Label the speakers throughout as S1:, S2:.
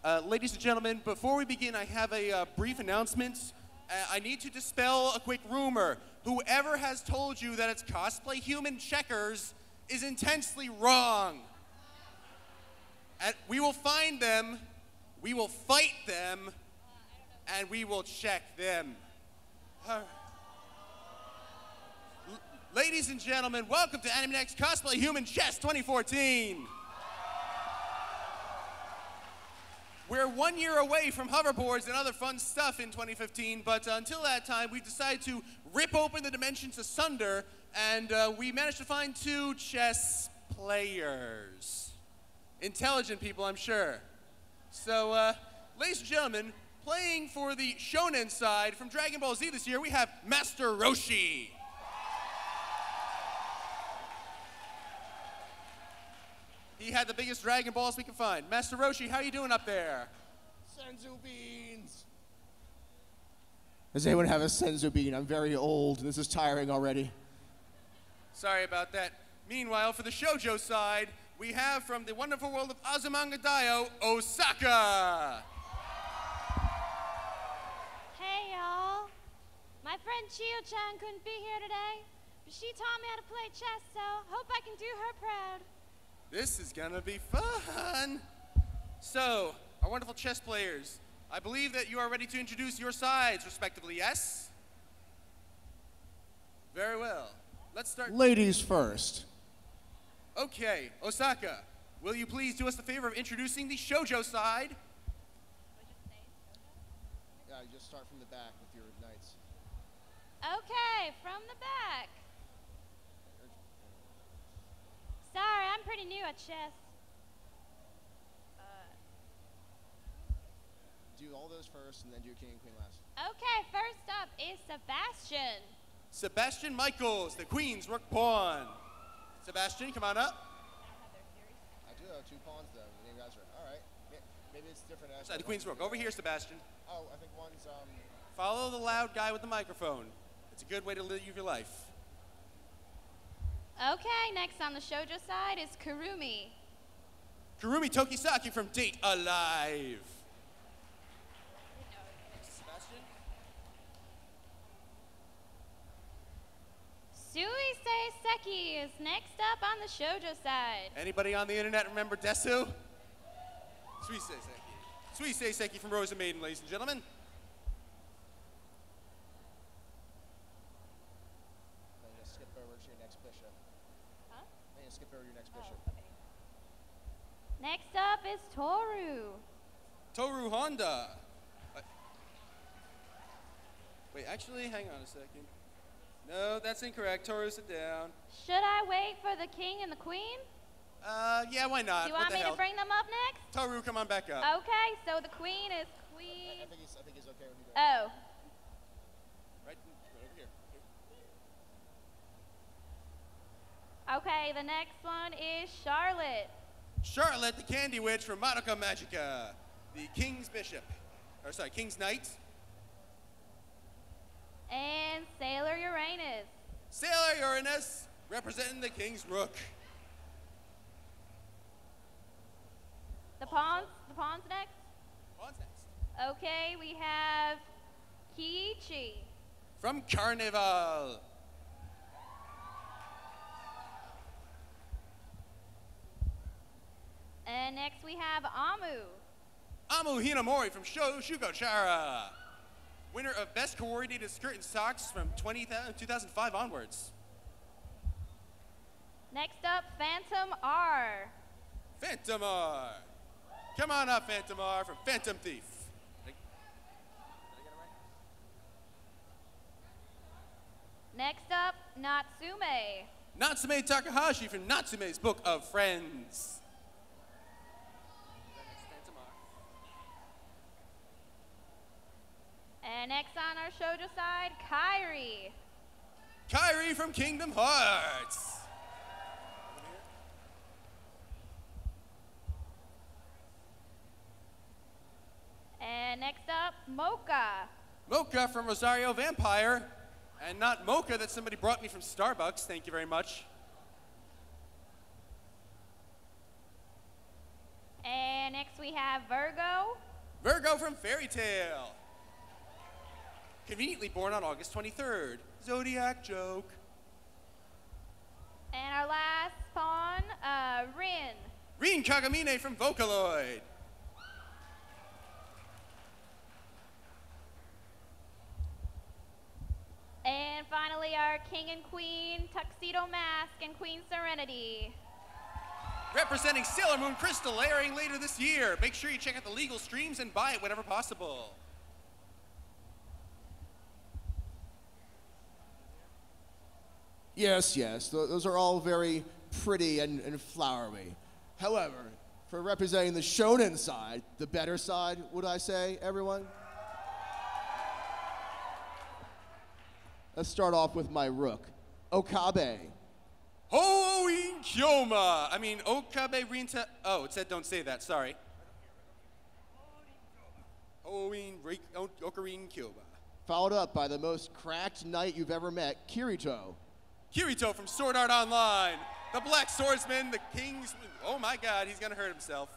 S1: Ladies and gentlemen, before we begin, I have a brief announcement. I need to dispel a quick rumor. Whoever has told you that it's cosplay human checkers is intensely wrong. We will find them, we will fight them, and we will check them. Ladies and gentlemen, welcome to AnimeNEXT Cosplay Human Chess 2014. We're 1 year away from hoverboards and other fun stuff in 2015, but until that time, we decided to rip open the dimensions asunder, and we managed to find 2 chess players. Intelligent people, I'm sure. So, ladies and gentlemen, playing for the Shonen side from Dragon Ball Z this year, we have Master Roshi. He had the biggest Dragon Balls we could find. Master Roshi, how you doing up there?
S2: Senzu beans. Does anyone have a Senzu bean? I'm very old, and this is tiring already.
S1: Sorry about that. Meanwhile, for the shoujo side, we have from the wonderful world of Azumanga Daioh, Osaka.
S3: Hey, y'all. My friend Chio-chan couldn't be here today, but she taught me how to play chess, so hope I can do her proud.
S1: This is gonna be fun. So, our wonderful chess players, I believe that you are ready to introduce your sides, respectively, yes? Very well. Let's start.
S2: Ladies first.
S1: Okay, Osaka, will you please do us the favor of introducing the shoujo side?
S2: Yeah, you just start from the back with your knights.
S3: Okay, from the back. Sorry, I'm pretty new at chess.
S2: Do all those first, and then do king and queen last.
S3: Okay, first up is Sebastian.
S1: Sebastian Michaels, the Queen's Rook Pawn. Sebastian, come on up.
S2: I do have 2 pawns, though. You guys are all right. Maybe it's different.
S1: Sorry, the Queen's Rook. Over here, Sebastian.
S2: Oh, I think one's
S1: Follow the loud guy with the microphone. It's a good way to live your life.
S3: Okay, next on the shoujo side is Kurumi.
S1: Kurumi Tokisaki from Date Alive. Sebastian?
S3: Suisei Seki is next up on the shoujo side.
S1: Anybody on the internet remember Desu? Suisei Seki. Suisei Seki from Rosa Maiden, ladies and gentlemen.
S3: Next up is Toru.
S1: Toru Honda. Wait, actually, hang on a second. No, that's incorrect. Toru, sit down.
S3: Should I wait for the king and the queen?
S1: Yeah, why not?
S3: Do you want me to bring them up next?
S1: Toru, come on back up.
S3: Okay, so the queen is queen.
S2: I think he's okay when you do
S3: Oh.
S1: Right over here.
S3: Okay, the next one is Charlotte.
S1: Charlotte, the Candy Witch from Madoka Magica, the King's Bishop, King's Knight.
S3: And Sailor Uranus.
S1: Sailor Uranus, representing the King's Rook.
S3: The pawns next?
S1: Pawns next.
S3: Okay, we have Kiichi.
S1: From Carnival.
S3: And next we have Amu.
S1: Amu Hinamori from Shugochara. Winner of Best Coordinated Skirt and Socks from 2005 onwards.
S3: Next up, Phantom R.
S1: Phantom R. Come on up, Phantom R from Phantom Thief. Did I get it right?
S3: Next up, Natsume.
S1: Natsume Takahashi from Natsume's Book of Friends.
S3: And next on our shoujo side, Kairi.
S1: Kairi from Kingdom Hearts.
S3: And next up, Mocha.
S1: Mocha from Rosario Vampire. And not mocha that somebody brought me from Starbucks. Thank you very much.
S3: And next we have Virgo.
S1: Virgo from Fairy Tale. Conveniently born on August 23rd. Zodiac joke.
S3: And our last pawn, Rin.
S1: Rin Kagamine from Vocaloid.
S3: And finally, our king and queen, Tuxedo Mask and Queen Serenity.
S1: Representing Sailor Moon Crystal, airing later this year. Make sure you check out the legal streams and buy it whenever possible.
S2: Yes, yes, those are all very pretty and flowery. However, for representing the shonen side, the better side, would I say, everyone? Let's start off with my rook, Okabe.
S1: Hoin Kyoma. I mean, Okabe Rinta. Oh, it said don't say that, sorry. Hoin Okarin Kyoma.
S2: Followed up by the most cracked knight you've ever met, Kirito.
S1: Kirito from Sword Art Online. The Black Swordsman, the King's. Oh my god, he's gonna hurt himself.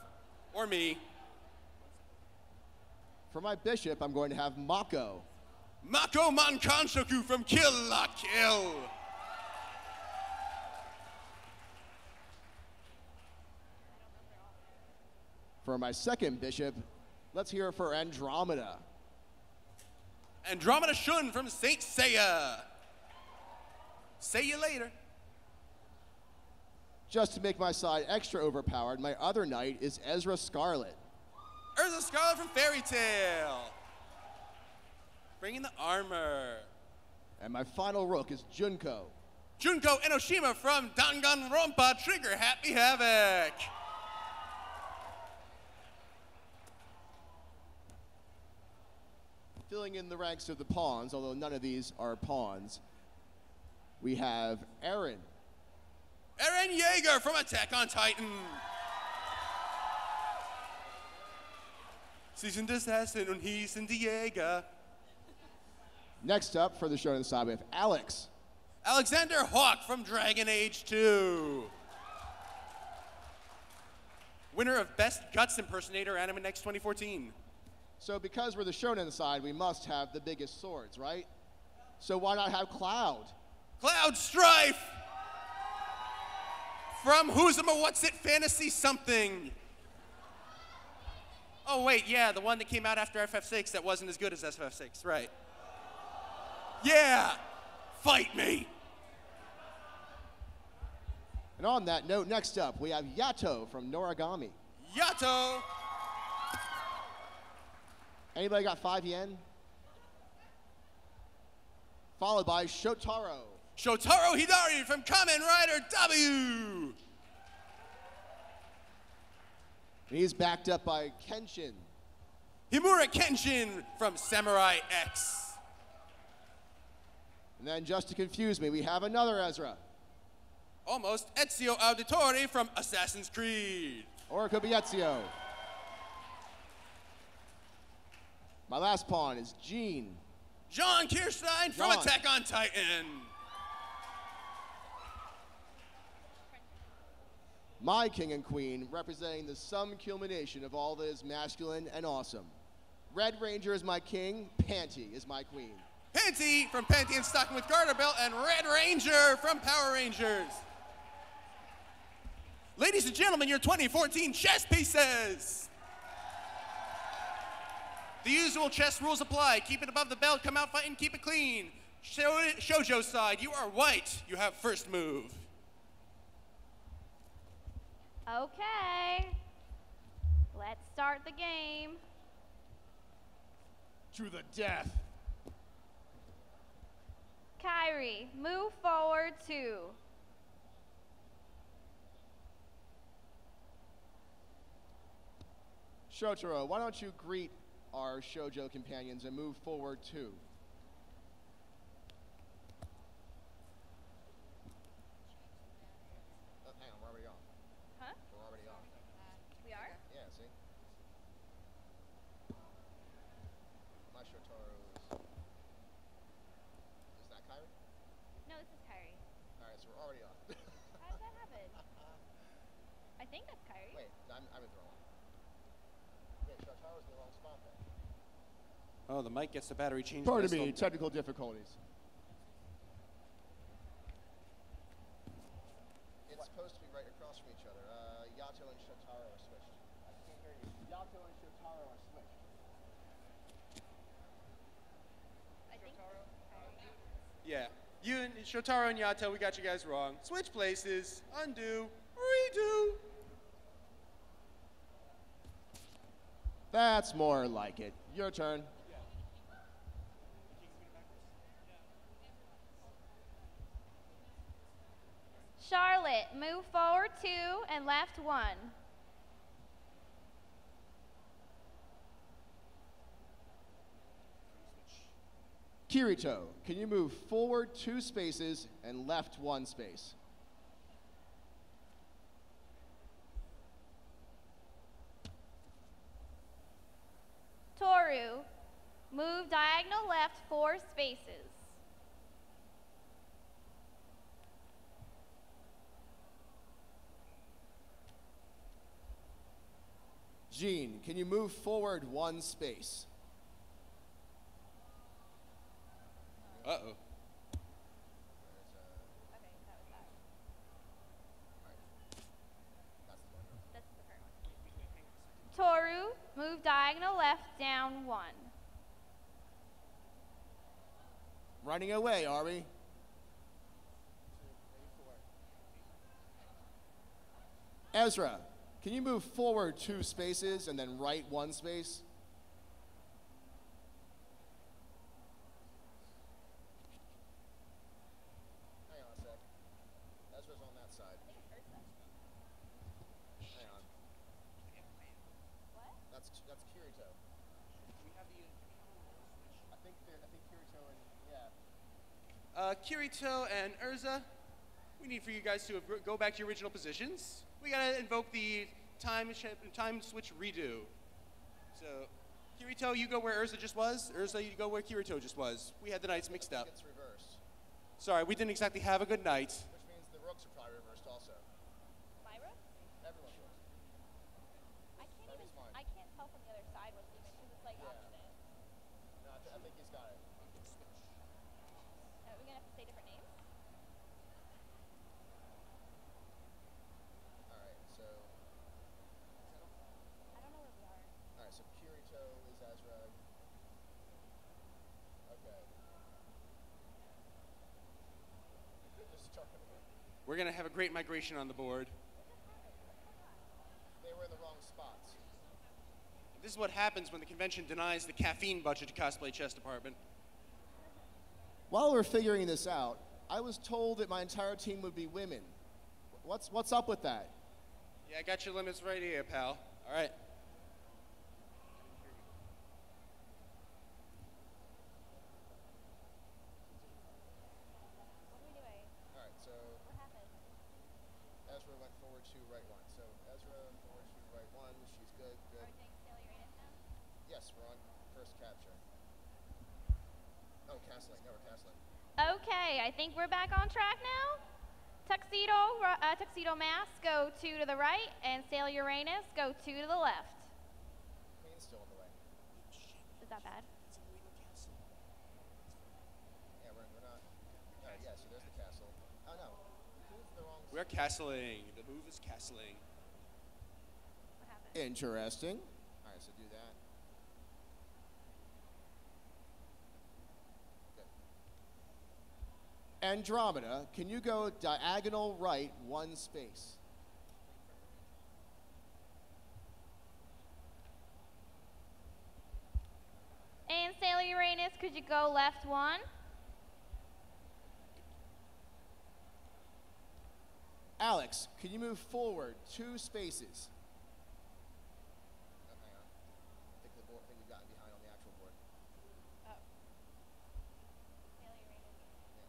S1: Or me.
S2: For my bishop, I'm going to have Mako.
S1: Mako Mankanshoku from Kill La Kill.
S2: For my second bishop, let's hear it for Andromeda.
S1: Andromeda Shun from Saint Seiya. See you later.
S2: Just to make my side extra overpowered, my other knight is Ezra Scarlet.
S1: Urza Scarlet from Fairy Tale. Bringing the armor.
S2: And my final rook is Junko.
S1: Junko Enoshima from Danganronpa Trigger Happy Havoc.
S2: Filling in the ranks of the pawns, although none of these are pawns, we have Eren.
S1: Eren Yeager from Attack on Titan. Sie sind Assassin und he sind die Jäger.
S2: Next up for the shonen side, we have Alex.
S1: Alexander Hawk from Dragon Age 2. Winner of Best Guts Impersonator AnimeNEXT 2014.
S2: So because we're the shonen side, we must have the biggest swords, right? So why not have Cloud?
S1: Cloud Strife from Who's a What's It Fantasy Something. Oh wait, yeah, the one that came out after FF6 that wasn't as good as FF6, right? Yeah, fight me.
S2: And on that note, next up, we have Yato from Noragami.
S1: Yato.
S2: Anybody got 5 yen? Followed by Shotaro.
S1: Shotaro Hidari from Kamen Rider W.
S2: And he's backed up by Kenshin.
S1: Himura Kenshin from Samurai X.
S2: And then just to confuse me, we have another Ezra.
S1: Almost Ezio Auditore from Assassin's Creed.
S2: Or it could be Ezio. My last pawn is Jean.
S1: John Kirstein from
S2: John.
S1: Attack on Titan.
S2: My king and queen, representing the sum culmination of all that is masculine and awesome. Red Ranger is my king, Panty is my queen.
S1: Panty from Panty and Stocking with Garter Belt, and Red Ranger from Power Rangers. Ladies and gentlemen, your 2014 chess pieces. The usual chess rules apply. Keep it above the belt, come out fighting, keep it clean. Shoujo side, you are white. You have first move.
S3: Okay. Let's start the game.
S2: To the death.
S3: Kyrie, move forward 2.
S2: Shotaro, why don't you greet our shoujo companions and move forward 2. Hang on, we're already on.
S3: Huh?
S2: We're already on.
S3: We are?
S2: Yeah, see? My Shotaro's... Is that Kyrie?
S3: No, this is Kyrie.
S2: Alright, so we're already on.
S3: How did that happen? I think that's Kyrie.
S2: Wait, I'm in the wrong one.
S1: Oh, the mic gets the battery changed.
S2: Pardon me, technical difficulties.
S4: It's supposed to be right across from each other. Yato and Shotaro are switched.
S2: I can't hear you. Yato and Shotaro are switched.
S3: I think.
S1: Yeah. You and Shotaro and Yato, we got you guys wrong. Switch places, undo, redo.
S2: That's more like it. Your turn.
S3: Charlotte, move forward 2 and left 1.
S2: Kirito, can you move forward 2 spaces and left 1 space?
S3: Toru, move diagonal left 4 spaces.
S2: Jean, can you move forward 1 space?
S1: Uh-oh.
S3: Okay, that was that. That's the current one. Toru, move diagonal left down 1.
S2: Running away, are we? Ezra, can you move forward 2 spaces and then right 1 space?
S4: Hang on a sec. Ezra's on that side. Hang on.
S3: What?
S4: That's Kirito. I think Kirito and
S1: Kirito and Urza, we need for you guys to go back to your original positions. We gotta invoke the time switch redo. So, Kirito, you go where Urza just was. Urza, you go where Kirito just was. We had the knights mixed up.
S4: It's reversed,
S1: Sorry, we didn't exactly have a good night.
S4: which means the rooks are probably reversed also.
S3: My rook?
S4: Everyone's rooks.
S3: I can't
S4: That
S3: even.
S4: is mine.
S3: I can't tell from the other side what's even because it's like
S4: Yeah.
S3: opposite.
S4: No, I think he's got it.
S3: Are we gonna have to say different names?
S4: All right, so
S3: I don't know where we are.
S4: so Kirito is Ezra. Okay. Just start from again.
S1: We're gonna have a great migration on the board.
S4: They were in the wrong spots.
S1: This is what happens when the convention denies the caffeine budget to Cosplay Chess department.
S2: While we're figuring this out, I was told that my entire team would be women. What's up with that?
S1: Yeah, I got your limits right here, pal. All right.
S3: What are we doing?
S4: All right, so
S3: What happened?
S4: Ezra went forward 2, right 1. So Ezra forward 2, right 1. She's good.
S3: Are
S4: Good.
S3: we doing Sailor Uranus now?
S4: Yes, we're on first capture. Oh, castling. No, we're castling.
S3: Okay, I think we're back on track now. Tuxedo Mask, go 2 to the right, and Sailor Uranus, go 2 to the left.
S4: Queen's still in the way.
S3: Is that bad?
S4: Yeah, we're not. Yeah, so there's the castle. Oh no, Queen's the wrong.
S1: We're castling. The move is castling.
S3: What happened?
S2: Interesting.
S4: All right, so do that. Good.
S2: Andromeda, can you go diagonal right 1 space?
S3: And Sailor Uranus, could you go left 1?
S2: Alex, can you move forward 2 spaces?
S4: Oh, hang on. I think the board. I think we've gotten behind on the actual board.
S3: Oh. Sailor Uranus.
S4: Yeah.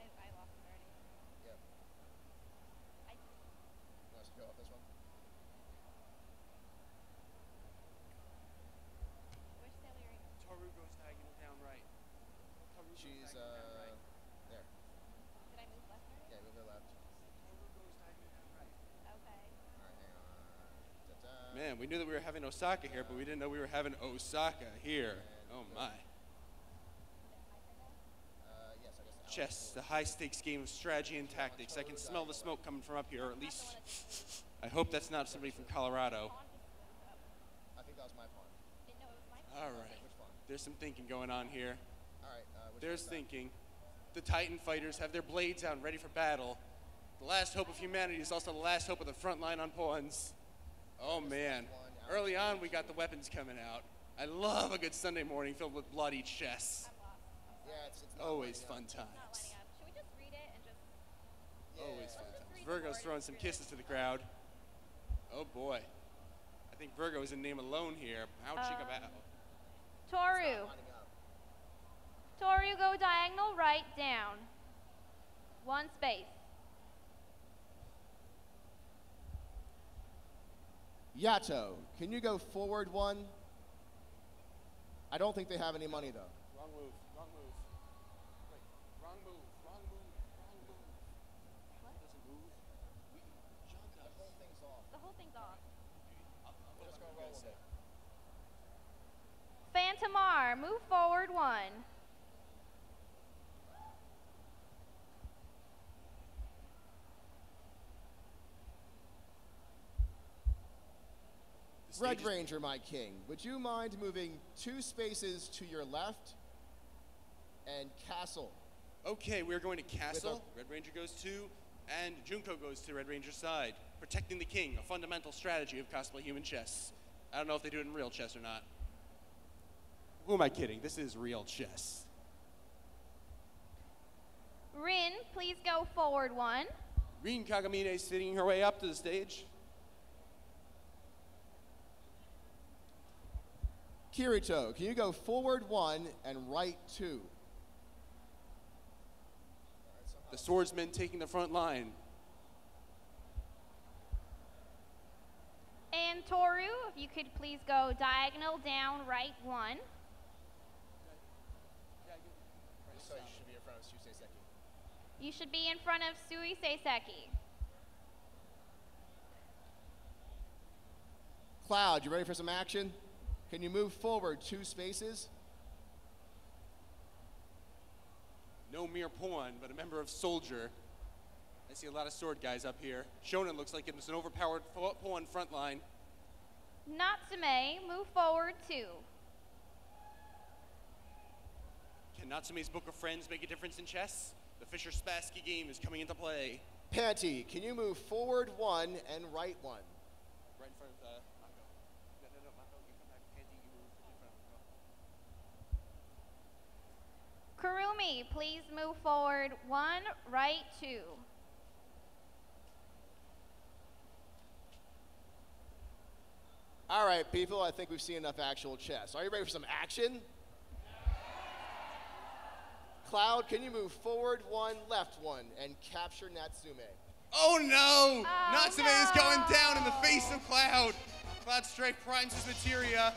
S3: I lost it already.
S4: Yep.
S3: I
S4: You want us to go off this one?
S3: Where's Sailor Uranus?
S1: Toru goes diagonal down right. Toru goes
S4: She's
S1: diagonal down right.
S4: there.
S3: Did I move left already?
S4: Yeah, move her left.
S1: We knew that we were having Osaka here, but we didn't know we were having Osaka here. Oh my.
S4: Yes, I guess.
S1: Chess, the high-stakes game of strategy and tactics. I can smell the smoke coming from up here, or at least I hope that's not somebody from Colorado.
S4: I think that was my pawn.
S1: All right.
S4: Which pawn?
S1: There's some thinking going on here.
S4: All right. Which
S1: There's
S4: one's that?
S1: thinking. The Titan fighters have their blades out and ready for battle. The last hope of humanity is also the last hope of the front line on pawns. Oh man. Early on, we got the weapons coming out. I love a good Sunday morning filled with bloody chess.
S4: Yeah, it's not
S1: Always
S4: lining
S1: fun
S4: up.
S1: times.
S3: Should we just read it and just...
S1: Always fun times. Virgo's throwing some kisses to the crowd. Oh boy. I think Virgo is in name alone here. How chick about?
S3: Toru.
S4: Lining up.
S3: Toru, go diagonal right down. One space.
S2: Yato, can you go forward one? I don't think they have any money though.
S1: Wrong move. Wrong move. Wait. Wrong move. Wrong move. Wrong move. What? Doesn't move. John
S4: The
S1: does.
S4: whole thing's off.
S3: The whole thing's off.
S4: We're just gonna roll with it.
S3: Phantomar, move forward one.
S1: The
S2: Red
S1: stage is-
S2: Ranger, my king, would you mind moving 2 spaces to your left? And castle.
S1: Okay, we're going to castle. Red Ranger goes 2, and Junko goes to Red Ranger's side. Protecting the king, a fundamental strategy of cosplay human chess. I don't know if they do it in real chess or not. Who am I kidding? This is real chess.
S3: Rin, please go forward one.
S1: Rin Kagamine is sitting her way up to the stage.
S2: Kirito, can you go forward 1 and right 2?
S1: The swordsman taking the front line.
S3: And Toru, if you could please go diagonal down right one.
S4: So you should be in front of Shusei Seki.
S3: You should be in front of Sui Seiseki.
S2: Cloud, you ready for some action? Can you move forward 2 spaces?
S1: No mere pawn, but a member of soldier. I see a lot of sword guys up here. Shonen looks like it's an overpowered pawn front line.
S3: Natsume, move forward two.
S1: Can Natsume's Book of Friends make a difference in chess? The Fisher-Spassky game is coming into play.
S2: Panty, can you move forward 1 and right 1?
S1: Right in front of Mako. No, Mako, you come back. Panty, you move in front of Mako.
S3: Kurumi, please move forward one, right two.
S2: All right, people, I think we've seen enough actual chess. Are you ready for some action? Cloud, can you move forward 1, left 1, and capture Natsume?
S1: Oh no!
S3: Oh,
S1: Natsume is going down in the face of Cloud. Cloud Strike primes his materia.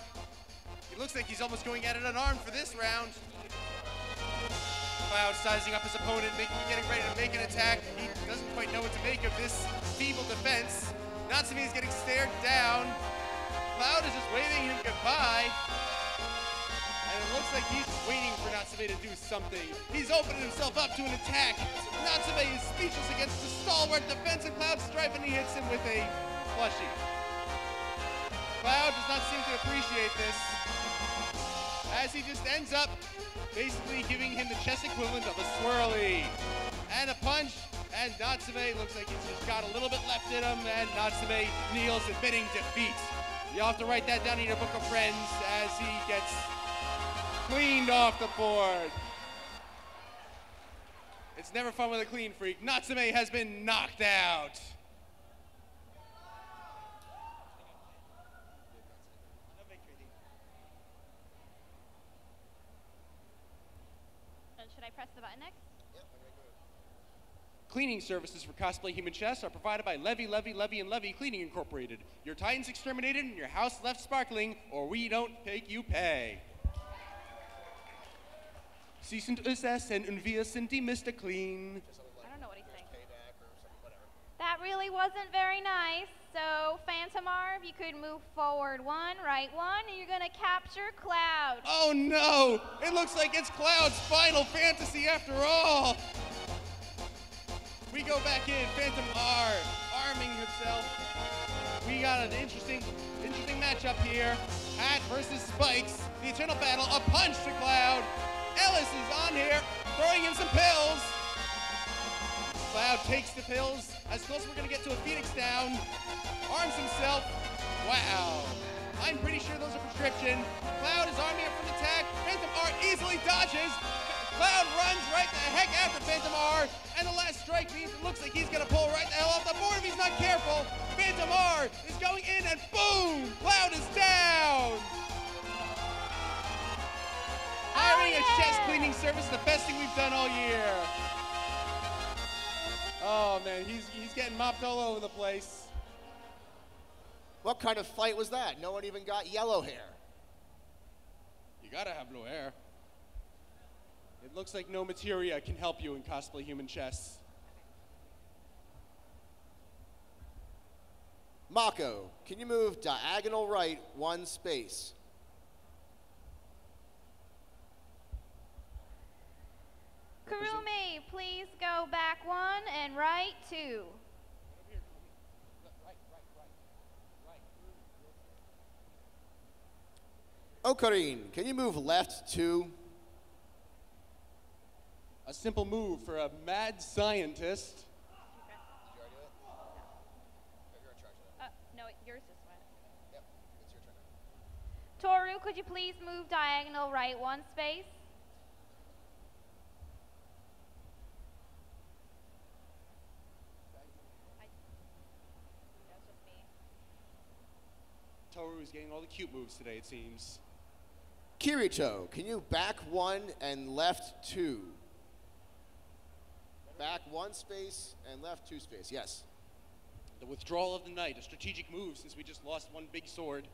S1: He looks like he's almost going at it unarmed for this round. Cloud sizing up his opponent, getting ready to make an attack. He doesn't quite know what to make of this feeble defense. Natsume is getting stared down. Cloud is just waving him goodbye. And it looks like he's waiting for Natsume to do something. He's opening himself up to an attack. Natsume is speechless against the stalwart defense of Cloud Strife, and he hits him with a plushie. Cloud does not seem to appreciate this, as he just ends up basically giving him the chess equivalent of a swirly. And a punch, and Natsume looks like he's just got a little bit left in him, and Natsume kneels admitting defeat. You'll have to write that down in your book of friends as he gets cleaned off the board. It's never fun with a clean freak. Natsume has been knocked out.
S3: Should I press the button next?
S4: Yep, I'm gonna go.
S1: Cleaning services for Cosplay Human Chess are provided by Levy, and Cleaning Incorporated. Your Titans exterminated and your house left sparkling, or we don't make you pay. Sie sind Essen und wir sind die Mr. Clean.
S4: Just something like
S3: I don't know what he's saying.
S4: payback or something, whatever.
S3: That really wasn't very nice. So Phantomar, if you could move forward 1, right 1, and you're gonna capture Cloud.
S1: Oh no! It looks like it's Cloud's final fantasy after all! We go back in, Phantom R, arming himself. We got an interesting matchup here. Hat versus Spikes, the eternal battle, a punch to Cloud. Ellis is on here, throwing in some pills. Cloud takes the pills, as close as we're gonna get to a Phoenix down. Arms himself, wow. I'm pretty sure those are prescription. Cloud is arming up for the attack. Phantom R easily dodges. Cloud runs right the heck after Phantom R, and the last strike means it looks like he's gonna pull right the hell off the board if he's not careful. Phantom R is going in, and boom! Cloud is down! Hiring a chest cleaning service, the best thing we've done all year. Oh man, he's getting mopped all over the place.
S2: What kind of fight was that? No one even got yellow hair.
S1: You gotta have blue hair. It looks like no materia can help you in Cosplay Human Chess.
S2: Mako, can you move diagonal right 1 space?
S3: Kurumi, please go back 1 and right 2.
S2: Ocarine, can you move left 2?
S1: A simple move for a mad scientist.
S4: Did you already do it? No. You're in charge of that.
S3: No, yours just went.
S4: Yep, it's your turn now.
S3: Toru, could you please move diagonal right 1 space? That's just me.
S1: Toru is getting all the cute moves today, it seems.
S2: Kirito, can you back 1 and left 2? Back 1 space and left 2 space, yes.
S1: The withdrawal of the knight, a strategic move since we just lost 1 big sword.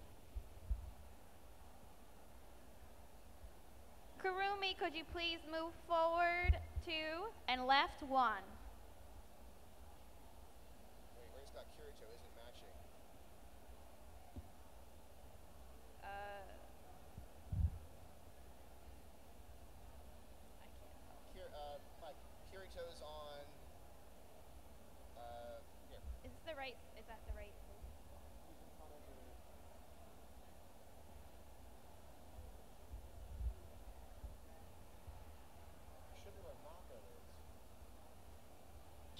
S3: Kurumi, could you please move forward 2 and left 1?
S4: Wait, where's got Kirito isn't matching. Mike, Kirito's on, here.
S3: Is that the right?
S4: Should be where Mako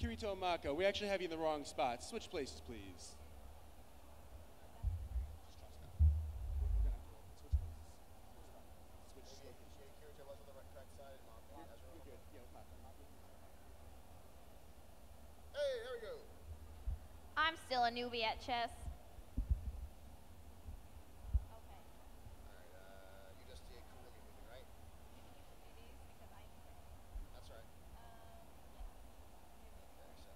S4: is.
S1: Kirito and Mako, we actually have you in the wrong spot. Switch places, please.
S4: Maybe Kirito was on the correct side and Mako has her own. Hey, there we go.
S3: I'm still a newbie at chess. Okay.
S4: Alright, you just did Kurumi moving, right? That's right. Okay, so.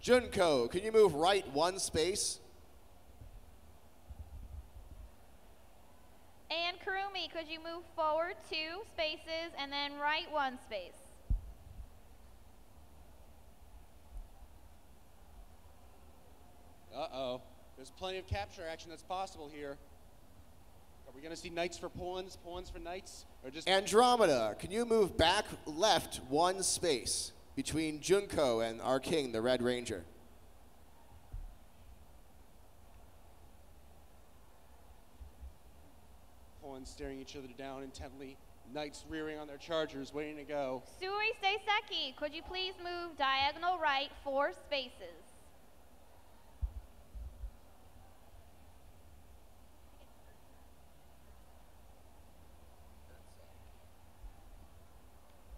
S2: Junko, can you move right 1 space?
S3: And Kurumi, could you move forward 2 spaces and then right 1 space?
S1: Uh-oh. There's plenty of capture action that's possible here. Are we gonna see knights for pawns, pawns for knights, or just...
S2: Andromeda, can you move back left 1 space between Junko and our king, the Red Ranger?
S1: Pawns staring each other down intently. Knights rearing on their chargers, waiting to go.
S3: Sui Seiseki, could you please move diagonal right 4 spaces?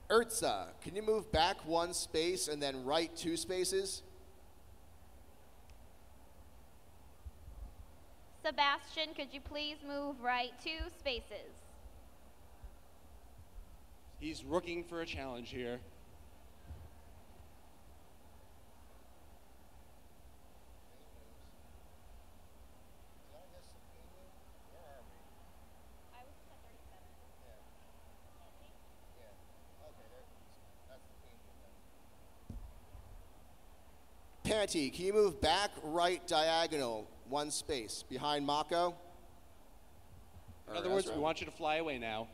S2: Urza, can you move back 1 space and then right 2 spaces?
S3: Sebastian, could you please move right 2 spaces?
S1: He's looking for a challenge here.
S2: Canty, can you move back right diagonal 1 space behind Mako?
S1: In other words, we want you to fly away now.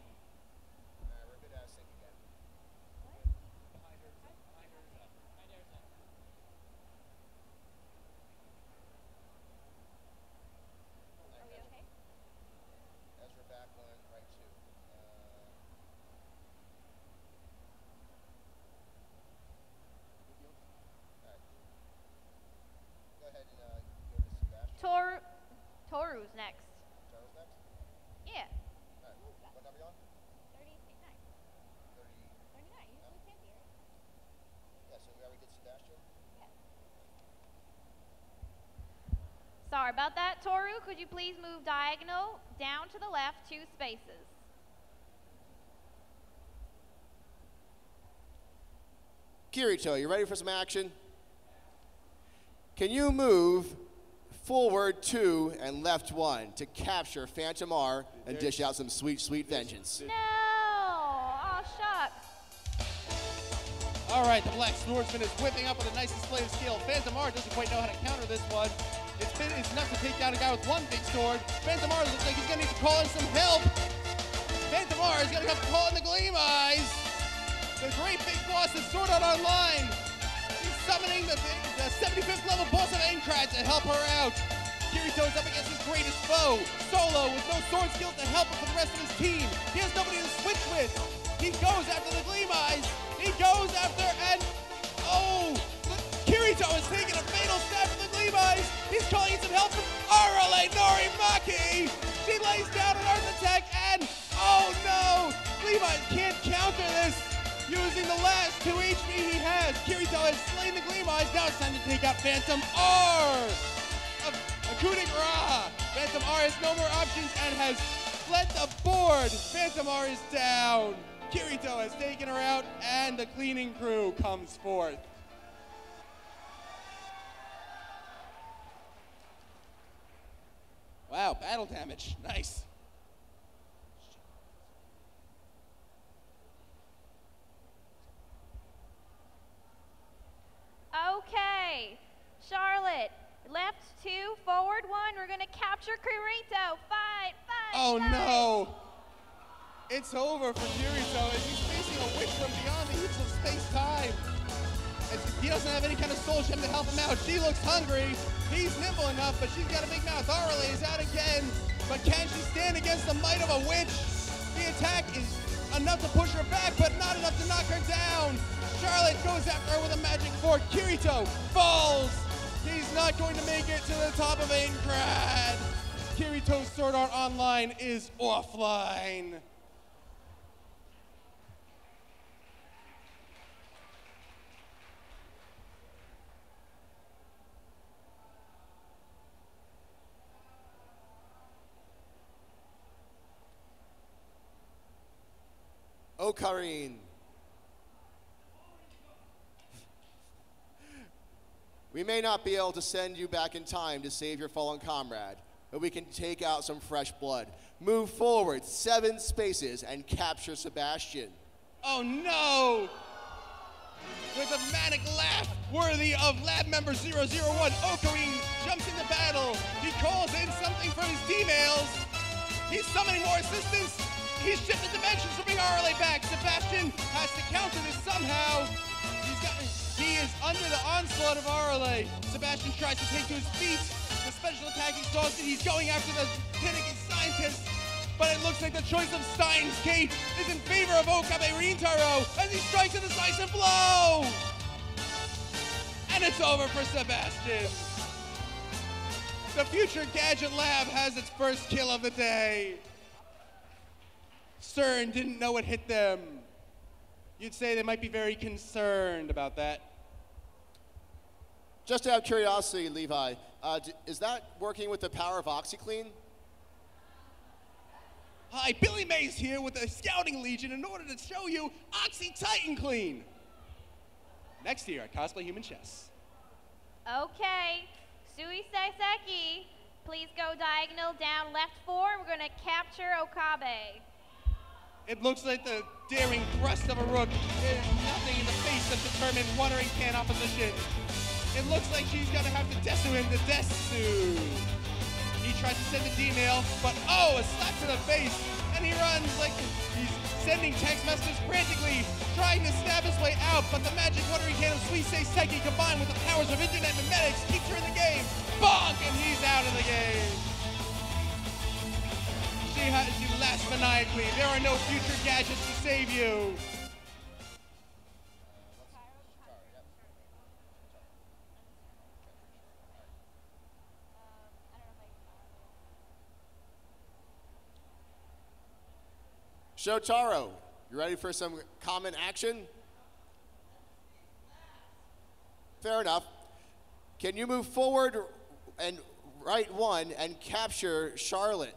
S4: We're a bit out of sync again.
S3: Are we okay?
S4: Ezra back 1, right 2. Alright. Go ahead and go to Sebastian.
S3: Toru's next.
S4: Charles next?
S3: Yeah.
S4: Alright. What number you on?
S3: 39.
S4: 30.
S3: 39. Usually Candy, right?
S4: Yeah, so we already did Sebastian.
S3: Sorry about that. Toru, could you please move diagonal down to the left 2 spaces?
S2: Kirito, you ready for some action? Can you move forward 2 and left 1 to capture Phantom R and dish out some sweet, sweet vengeance?
S3: No! Oh, shucks.
S1: All right, the Black Swordsman is whipping up with a nice display of skill. Phantom R doesn't quite know how to counter this one. It's enough to take down a guy with 1 big sword. Phantom R looks like he's gonna need to call in some help. Phantom R is gonna have to call in the Gleam Eyes. The great big boss is Sword Art Online. He's summoning the 75th level boss of AnimeNEXT to help her out. Kirito is up against his greatest foe, Solo, with no sword skills to help him for the rest of his team. He has nobody to switch with. He goes after the Gleam Eyes. He goes after, and oh, Kirito is taking a fatal stab from the Gleam Eyes. He's calling in some help from Arale Norimaki. She lays down an earth attack, and oh no, Gleam Eyes can't counter this. Using the last 2 HP he has, Kirito has slain the Gleam Eyes. Now it's time to take out Phantom R. A coup de grace. Phantom R has no more options and has fled the board. Phantom R is down. Kirito has taken her out, and the cleaning crew comes forth. Wow, battle damage. Nice.
S3: Okay. Charlotte, left 2, forward 1. We're going to capture Kirito. Fight, fight,
S1: Oh
S3: fight.
S1: no! It's over for Kirito as he's facing a witch from beyond the heaps of space-time. He doesn't have any kind of soul gem to help him out. She looks hungry. He's nimble enough, but she's got a big mouth. Arale is out again, but can she stand against the might of a witch? The attack is enough to push her back, but not enough to knock her down. Charlotte goes after her with a magic fork. Kirito falls. He's not going to make it to the top of AnimeNEXT. Kirito's Sword Art Online is offline.
S2: Ocarine. We may not be able to send you back in time to save your fallen comrade, but we can take out some fresh blood. Move forward 7 spaces and capture Sebastian.
S1: Oh no! With a manic laugh worthy of lab member 001, Ocarine jumps into battle. He calls in something from his emails. He's summoning more assistance. He's shifted dimensions to bring Arale back. Sebastian has to counter this somehow. He is under the onslaught of Arale. Sebastian tries to take to his feet. The special attack exhausted. He's going after the Pinnacle scientist. But it looks like the choice of Steins Gate is in favor of Okabe Rintaro as he strikes a decisive blow. And it's over for Sebastian. The Future Gadget Lab has its first kill of the day. CERN didn't know it hit them. You'd say they might be very concerned about that.
S2: Just out of curiosity, Levi, is that working with the power of OxyClean?
S1: Hi, Billy Mays here with the Scouting Legion in order to show you Oxy Titan Clean. Next year at Cosplay Chess.
S3: Okay. Sui Saseki, please go diagonal down left 4. We're going to capture Okabe.
S1: It looks like the daring thrust of a rook is nothing in the face of determined Wandering Can opposition. It looks like she's gonna have to desu him to desu. He tries to send a D-nail, but oh, a slap to the face, and he runs like he's sending text messages frantically, trying to stab his way out, but the magic watering can of Suisei Seki combined with the powers of internet memetics keeps her in the game. Bonk, and he's out of the game. She laughs maniacally. There are no future gadgets to save you.
S2: Shotaro, you ready for some common action? Fair enough. Can you move forward and right one and capture Charlotte?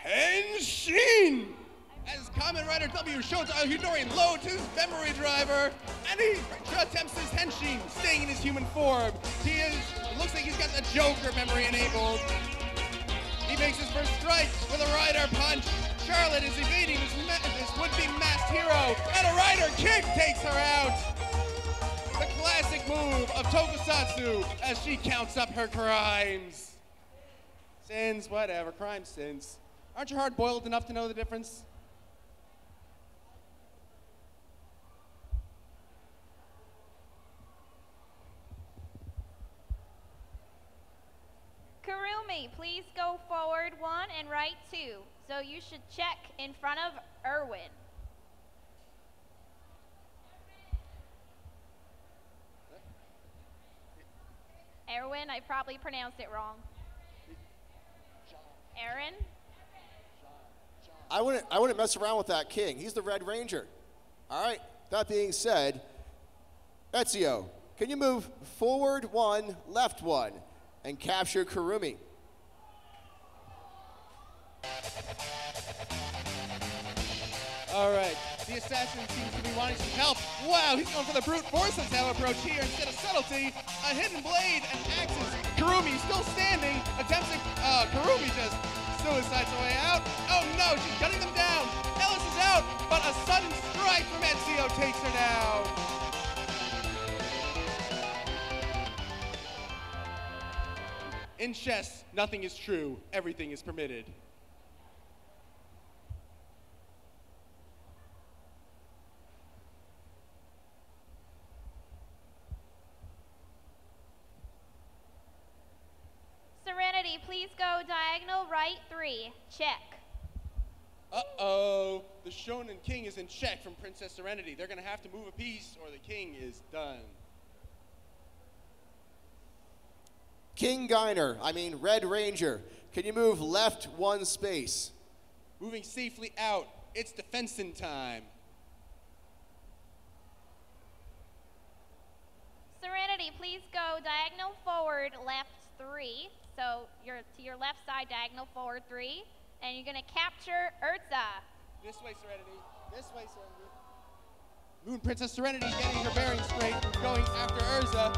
S1: Henshin! As Kamen Rider W shows Hidori loads his memory driver, and he attempts his Henshin, staying in his human form. Looks like he's got the Joker memory enabled. He makes his first strike with a Rider punch. Charlotte is evading this would-be masked hero, and a Rider kick takes her out. The classic move of Tokusatsu as she counts up her crimes. Sins, whatever, crime sins. Aren't you hard-boiled enough to know the difference?
S3: Kurumi, please go forward 1 and right 2. So you should check in front of Erwin. Erwin, I probably pronounced it wrong. Aaron?
S2: I wouldn't mess around with that king. He's the Red Ranger. All right, that being said, Ezio, can you move forward 1, left 1, and capture Kurumi?
S1: All right, the assassin seems to be wanting some help. Wow, he's going for the brute force approach here instead of subtlety. A hidden blade and axes. Kurumi still standing, attempting, Kurumi just suicides her way out. Oh no, she's cutting them down. Ellis is out, but a sudden strike from Ezio takes her down. In chess, nothing is true, everything is permitted.
S3: Serenity, please go diagonal right 3. Check.
S1: Uh-oh, the Shonen King is in check from Princess Serenity. They're gonna have to move a piece or the king is done.
S2: King Red Ranger, can you move left 1 space?
S1: Moving safely out, it's defensin' time.
S3: Serenity, please go diagonal forward left 3. So you're to your left side, diagonal forward 3. And you're gonna capture Urza.
S1: This way, Serenity. This way, Serenity. Moon Princess Serenity getting her bearings straight, going after Urza.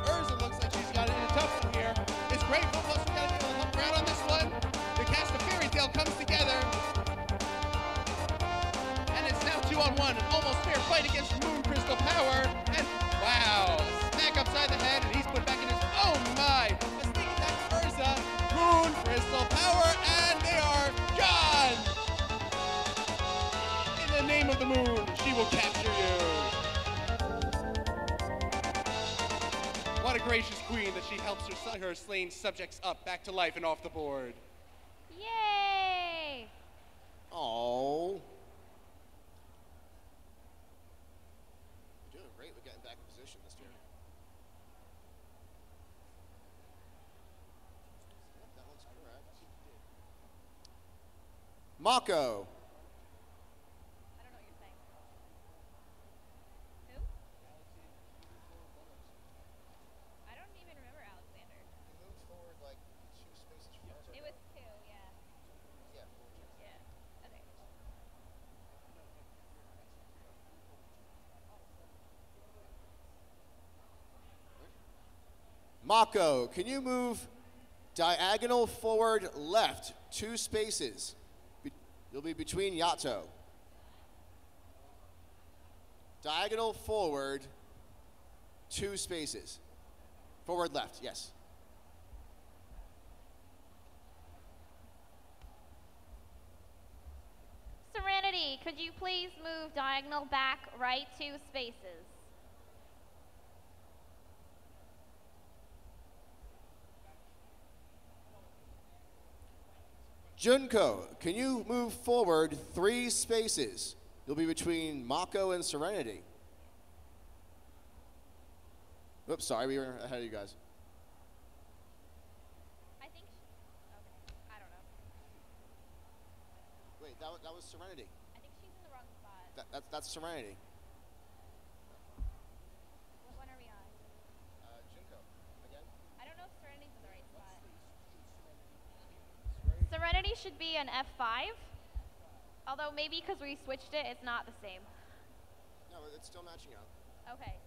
S1: Urza looks like she's got it in a tough one here. It's great, plus we got a look around on this one. The cast of Fairy Tail comes together. And it's now 2-on-1, an almost fair fight against Moon Crystal Power. And wow, smack upside the head, and he's put back in his, oh my! A sneak attack to Urza, Moon Crystal Power, and they are gone! In the name of the moon, she will capture you. What a gracious queen that she helps her slain subjects up back to life and off the board.
S3: Yay!
S2: Oh. You're doing great with getting back in position this year. Yep, that one's correct. Mako.
S3: I don't know what you're saying. Who? I don't even remember Alexander.
S4: He moved forward like 2 spaces farther.
S3: It was 2, yeah.
S4: Yeah, 4 just.
S3: Yeah. Okay.
S2: Mako, can you move diagonal forward left 2 spaces? You'll be between Yato. Diagonal forward 2 spaces. Forward left, yes.
S3: Serenity, could you please move diagonal back right 2 spaces?
S2: Junko, can you move forward 3 spaces? You'll be between Mako and Serenity. Oops, sorry, we were ahead of you guys.
S3: I think okay, I don't know.
S2: Wait, that was Serenity.
S3: I think she's in the wrong spot.
S2: That's Serenity.
S3: What one are we on?
S4: Junko, again?
S3: I don't know if Serenity's in the right spot. Serenity should be an F5. Although maybe because we switched it, it's not the same.
S2: No, it's still matching up.
S3: Okay.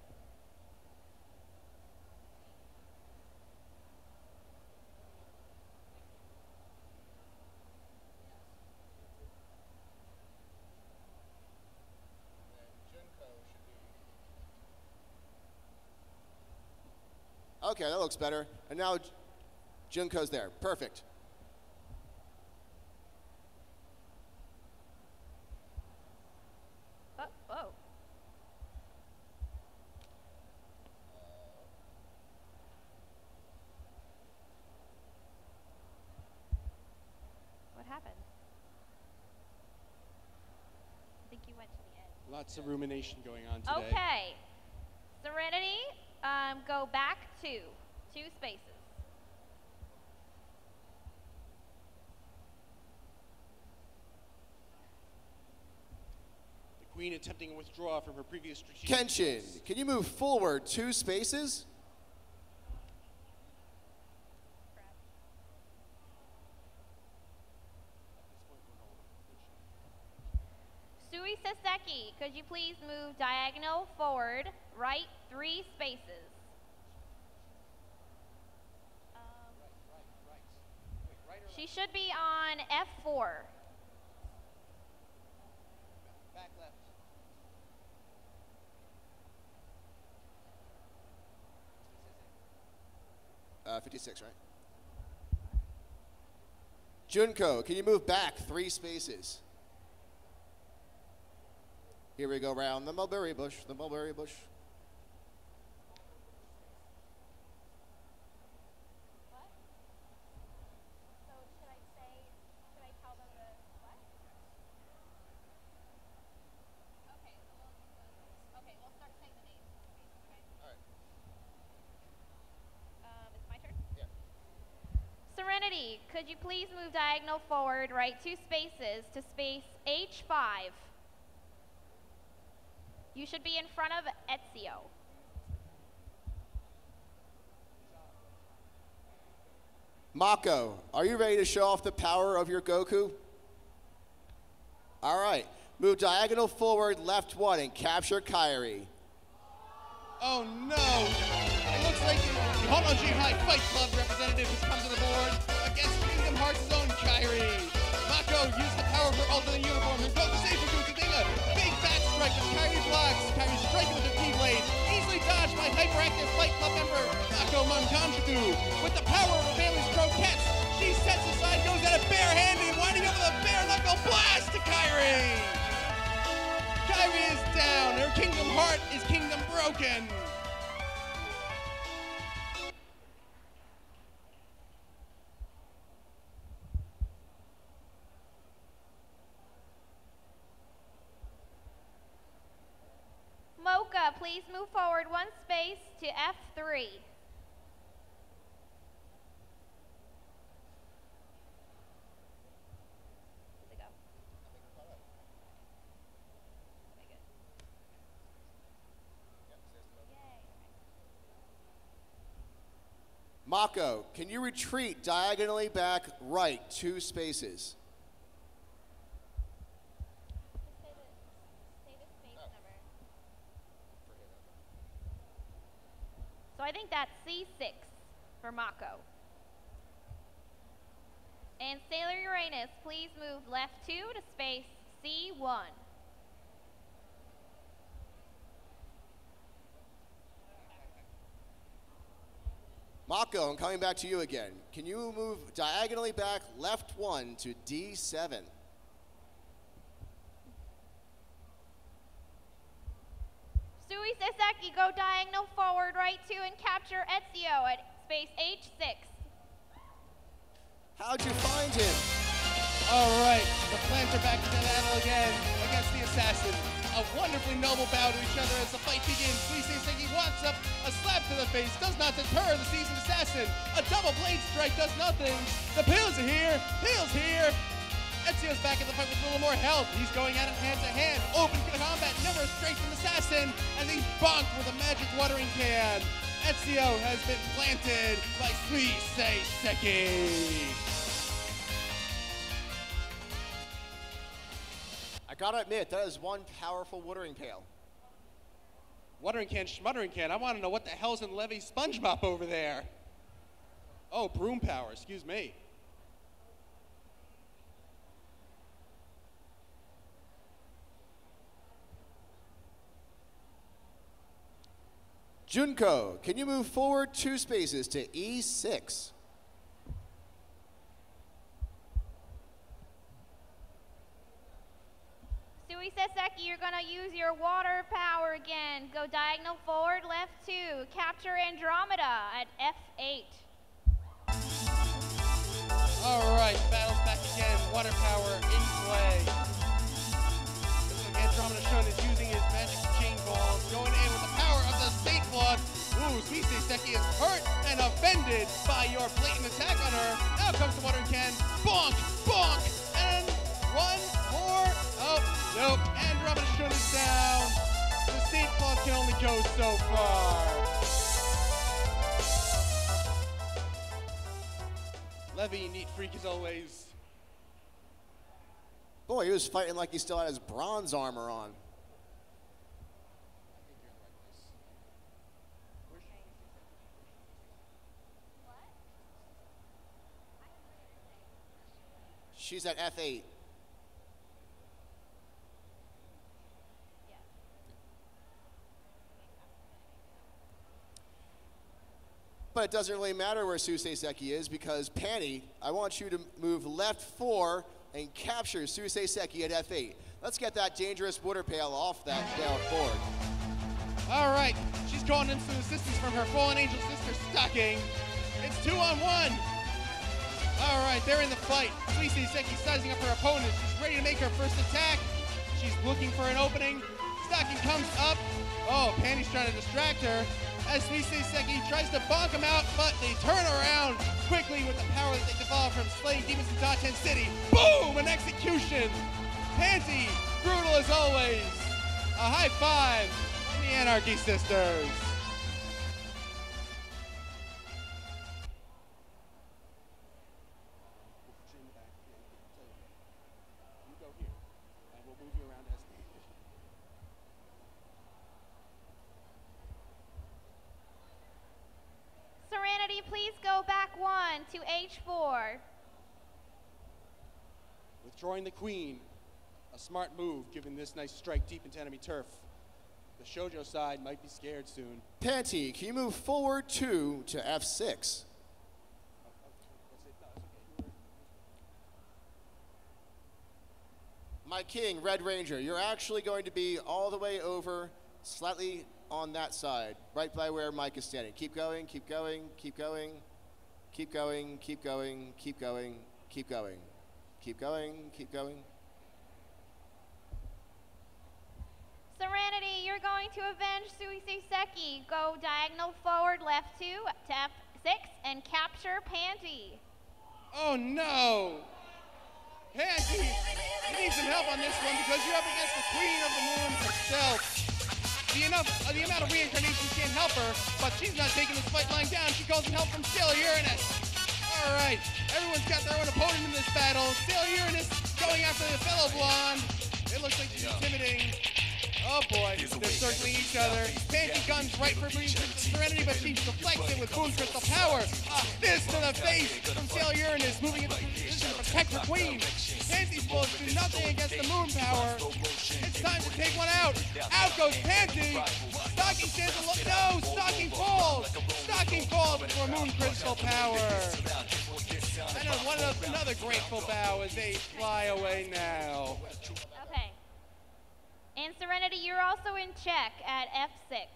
S2: Okay, that looks better. And now Junko's there. Perfect.
S3: Oh. What happened? I think you went to the end.
S1: Lots of rumination going on today.
S3: Okay. Serenity, go back 2 spaces.
S1: The queen attempting a withdrawal from her previous strategic
S2: Kenshin, can you move forward 2 spaces?
S3: Sui Seseki, could you please move diagonal forward right 3 spaces? She should be on F4.
S1: Back left.
S2: 56, right? Junko, can you move back 3 spaces? Here we go round the mulberry bush, the mulberry bush.
S3: What? So should I tell them the what? Okay, we'll start saying the names. Okay.
S4: All right.
S3: It's my turn?
S4: Yeah.
S3: Serenity, could you please move diagonal forward right 2 spaces to space H5? You should be in front of Ezio.
S2: Mako, are you ready to show off the power of your Goku? All right, move diagonal forward left 1 and capture Kairi.
S1: Oh no! It looks like the Honojin High Fight Club representative has come to the board against Kingdom Hearts' own Kairi. Mako used the power of her alternate uniform and broke the safe for Kusadinga. Big back strike as Kairi blocks. Kairi striking with her T-blade. Easily dodged by hyperactive Fight Club member Mako Mankanjuku. With the power of her family's croquettes, she sets aside, goes at it barehanded, winding up with a bare knuckle blast to Kairi. Kairi is down. Her Kingdom Heart is Kingdom broken.
S3: Mocha, please move forward 1 space to F3.
S2: Mako, can you retreat diagonally back right 2 spaces?
S3: So I think that's C6 for Mako. And Sailor Uranus, please move left 2 to space C1.
S2: Mako, I'm coming back to you again. Can you move diagonally back left 1 to D7?
S3: Sui Saseki, go diagonal forward right 2 and capture Ezio at space H6.
S2: How'd you find him?
S1: All right, the plants are back into battle again against the assassin. A wonderfully noble bow to each other as the fight begins. Sui Saseki walks up, a slap to the face does not deter the seasoned assassin. A double blade strike does nothing. The pills are here, pills here. Ezio's back in the fight with a little more health. He's going at it hand to hand. Open combat, never a straight from the assassin, and he's bonked with a magic watering can. Ezio has been planted by Sui Saseki.
S2: I gotta admit, that is one powerful watering pail.
S1: Watering can, schmuttering can. I want to know what the hell's in Levy's sponge mop over there. Oh, broom power, excuse me.
S2: Junko, can you move forward 2 spaces to E6?
S3: Sui Saseki, you're going to use your water power again. Go diagonal forward, left 2. Capture Andromeda at F8.
S1: All right, battle's back again. Water power in play. Andromeda Shun is using his magic chain balls, going in with the power of the State Blood. Ooh, Sui Saseki is hurt and offended by your blatant attack on her. Now comes the watering can. Bonk, bonk, and one more. Oh, nope. Andromeda Shun is down. The State Blood can only go so far. Levy, neat freak as always.
S2: Boy, he was fighting like he still had his bronze armor on. She's at F8. But it doesn't really matter where Sui Saseki is because Panty, I want you to move left 4 and capture Sui Saseki at F8. Let's get that dangerous water pail off that board.
S1: All right, she's calling in some assistance from her fallen angel sister, Stocking. It's 2-on-1. All right, they're in the fight. Sui Saseki sizing up her opponent. She's ready to make her first attack. She's looking for an opening. Stocking comes up. Oh, Panty's trying to distract her. As Sui Saseki tries to bonk him out, but they turn around quickly with the power that they devolve from slaying demons in Daten City. Boom! An execution! Panty, brutal as always. A high five from the Anarchy Sisters. You go here, and we'll move you around as needed.
S3: Serenity, please go back 1 to H4.
S1: Withdrawing the queen, a smart move given this nice strike deep into enemy turf. The shoujo side might be scared soon.
S2: Panty, can you move forward 2 to F6? My king, Red Ranger, you're actually going to be all the way over, slightly on that side, right by where Mike is standing. Keep going, keep going, keep going, keep going, keep going, keep going, keep going, keep going, keep going.
S3: Serenity, you're going to avenge Sui Saseki. Go diagonal forward, left 2 to F6 and capture Panty.
S1: Oh no! Panty, you need some help on this one because you're up against the Queen of the Moon herself. The amount of reincarnations can't help her, but she's not taking this fight lying down. She calls in help from Sailor Uranus. All right, everyone's got their own opponent in this battle. Sailor Uranus going after the fellow blonde. It looks like she's intimidating. Oh boy, they're circling each other. Panty guns right for Serenity, but she deflects it with Boon Crystal power. A fist to the face from Sailor Uranus, moving into position to protect her queen. Panty's bullets do nothing against the moon power. It's time to take one out. Out goes Panty. Stocking stands alone. No, Stocking falls. Stocking falls before moon crystal power. And another grateful bow as they fly away now.
S3: Okay. And Serenity, you're also in check at F6.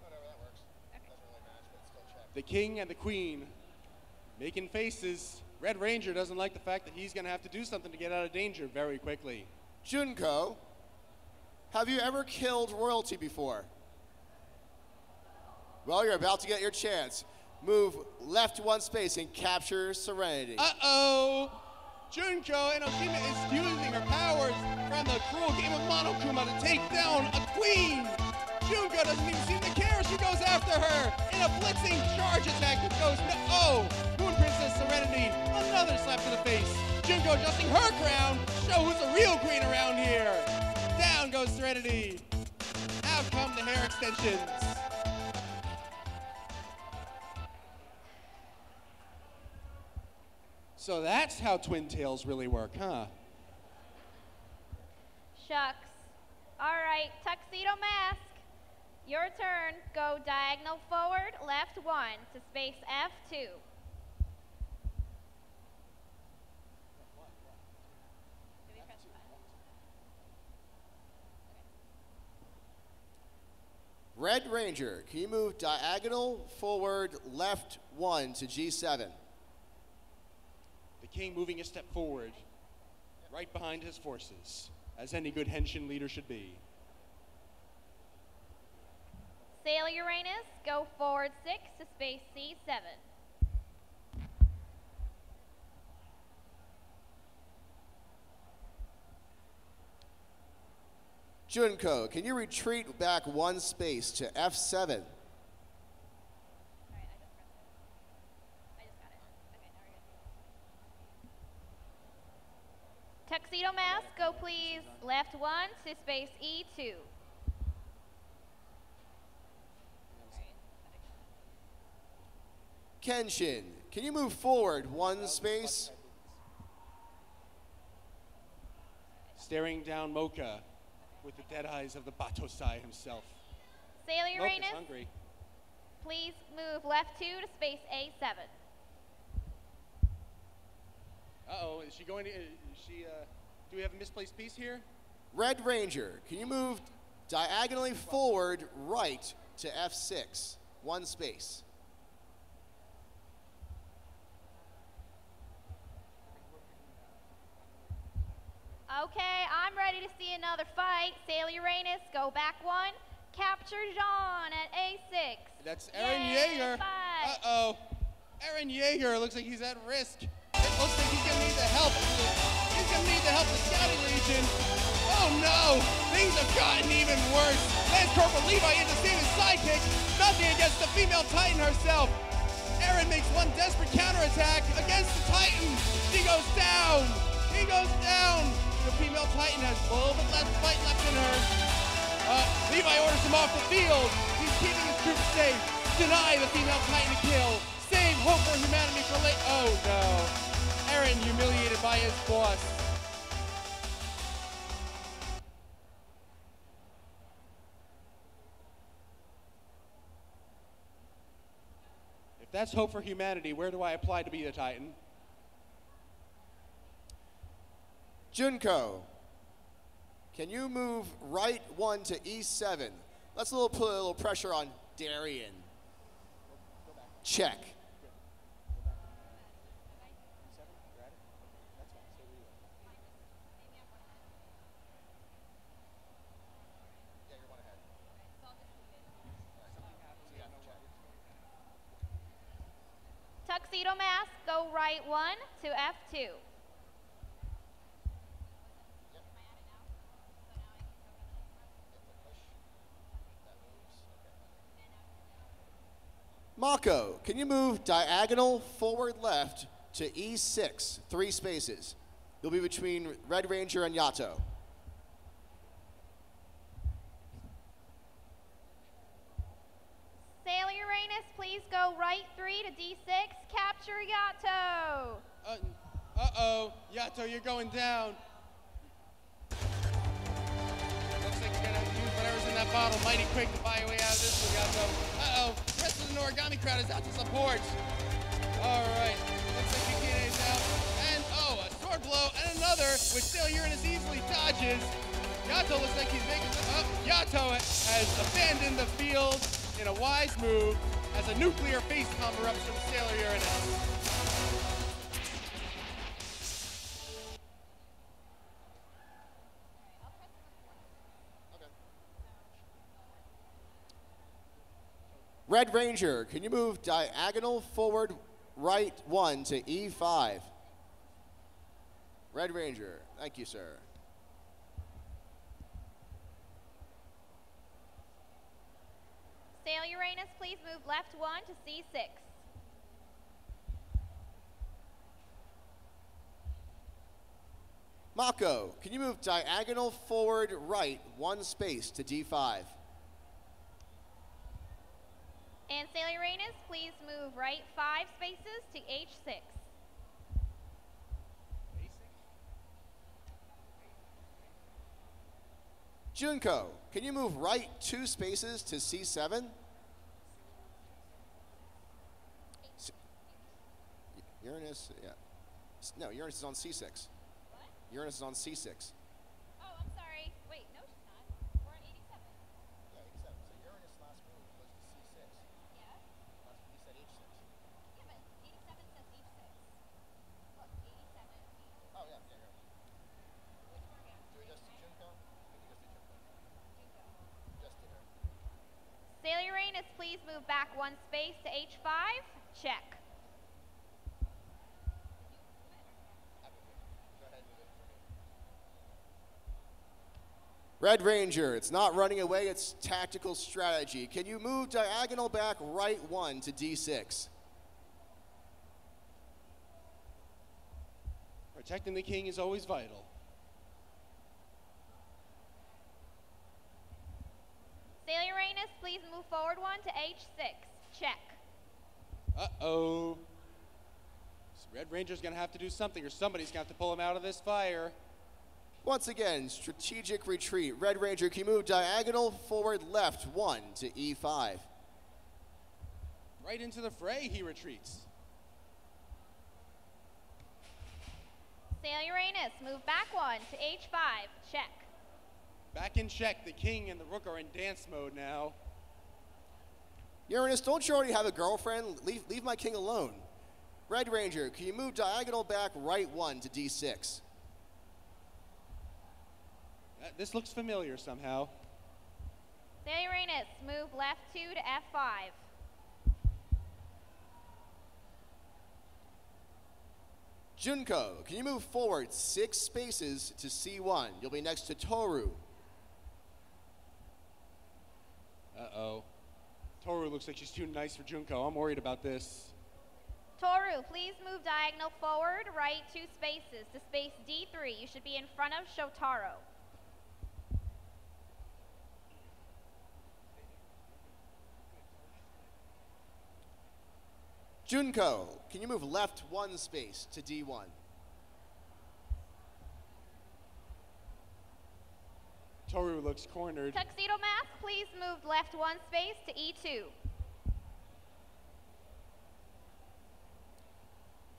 S4: Whatever, that works. Doesn't really match, but still check.
S1: The king and the queen making faces. Red Ranger doesn't like the fact that he's going to have to do something to get out of danger very quickly.
S2: Junko, have you ever killed royalty before? Well, you're about to get your chance. Move left 1 space and capture Serenity.
S1: Uh-oh! Junko Enoshima is using her powers from the cruel game of Monokuma to take down a queen! Junko doesn't even seem to care. She goes after her in a blitzing charge attack that goes no. Oh! Moon Princess Serenity, another slap to the face. Junko adjusting her crown. Show who's the real queen around here. Down goes Serenity. Out come the hair extensions. So that's how Twin Tails really work, huh?
S3: Shucks. All right, Tuxedo Mask. Your turn. Go diagonal forward, left 1 to space F2. Did we press the button?
S2: Red Ranger, can you move diagonal forward left 1 to G7?
S1: The king moving a step forward, right behind his forces, as any good henshin leader should be.
S3: Sail Uranus, go forward 6 to space C7.
S2: Junko, can you retreat back 1 space to F7?
S3: All right, I just pressed it. I just got it. Okay, now we're good. Tuxedo Mask, go please left 1 to space E2.
S2: Kenshin, can you move forward 1 space?
S1: Staring down Mocha with the dead eyes of the Batosai himself.
S3: Sail
S1: Mocha's
S3: Uranus,
S1: hungry.
S3: please move left 2 to space A7.
S1: Uh-oh, is she going to, do we have a misplaced piece here?
S2: Red Ranger, can you move diagonally forward right to F6, 1 space?
S3: Okay, I'm ready to see another fight. Sail Uranus, go back 1. Capture Jean at A6.
S1: That's Eren
S3: Yay,
S1: Yeager.
S3: fight.
S1: Uh-oh. Eren Yeager looks like he's at risk. It looks like he's going to need the help. He's going to need the help of the Scouting Legion. Oh no! Things have gotten even worse. Lance Corporal Levi in to save his sidekick. Nothing against the female Titan herself. Eren makes one desperate counterattack against the Titan. She goes down. He goes down. The female Titan has a little bit less fight left in her. Levi orders him off the field. He's keeping his troops safe. Deny the female Titan a kill. Save hope for humanity for late. Oh no. Eren humiliated by his boss. If that's hope for humanity, where do I apply to be the Titan?
S2: Junko, can you move right 1 to E7? Let's put a little pressure on Darien. Check.
S3: Tuxedo Mask, go right 1 to F2.
S2: Mako, can you move diagonal forward left to E6, 3 spaces? You'll be between Red Ranger and Yato.
S3: Sail Uranus, please please go right 3 to D6. Capture Yato.
S1: Uh-oh. Yato, you're going down. Looks like you're going to have to use whatever's in that bottle mighty quick to buy your way out of this one, Yato. Uh-oh. The rest of the origami crowd is out to support. All right. Looks like Yukine's out. And, a sword blow and another, which still Uranus easily dodges. Yato looks like he's making Yato has abandoned the field in a wise move as a nuclear face bomb erupts from Sailor Uranus.
S2: Red Ranger, can you move diagonal forward right 1 to E5? Red Ranger, thank you, sir.
S3: Sail Uranus, please move left 1 to C6.
S2: Mako, can you move diagonal forward right 1 space to D5?
S3: And Sail Uranus, please move right 5 spaces to H6.
S2: Junko, can you move right 2 spaces to C7? Uranus, yeah. No, Uranus is on C6.
S3: What?
S2: Uranus is on C6.
S3: Oh, I'm sorry. Wait, no, she's not. We're on 87.
S4: Yeah, 87. So Uranus last move was to C6.
S3: Yeah?
S4: Last he said H6.
S3: Yeah, but 87 says H6. Look, 87.
S4: Oh, yeah, yeah, yeah.
S3: Which one are we on?
S4: Do we just do Junko? I think we just do Junko. Just did her.
S3: Sail Uranus, please move back 1 space to H5. Check.
S4: Go ahead and move it for me.
S2: Red Ranger, it's not running away, it's tactical strategy. Can you move diagonal back right 1 to D6?
S1: Protecting the king is always vital.
S3: Sail Uranus, please move forward 1 to H6. Check.
S1: Uh-oh. This Red Ranger's going to have to do something, or somebody's going to have to pull him out of this fire.
S2: Once again, strategic retreat. Red Ranger, can you move diagonal forward left 1 to E5?
S1: Right into the fray, he retreats.
S3: Sail Uranus, move back 1 to H5. Check.
S1: Back in check. The king and the rook are in dance mode now.
S2: Uranus, don't you already have a girlfriend? Leave my king alone. Red Ranger, can you move diagonal back right 1 to D6?
S1: This looks familiar somehow.
S3: Sail Uranus, move left 2 to F5.
S2: Junko, can you move forward 6 spaces to C1? You'll be next to Toru.
S1: Uh-oh. Toru looks like she's too nice for Junko. I'm worried about this.
S3: Toru, please move diagonal forward right 2 spaces to space D3. You should be in front of Shotaro.
S2: Junko, can you move left 1 space to D1?
S1: Toru looks cornered.
S3: Tuxedo Mask, please move left 1 space to E2.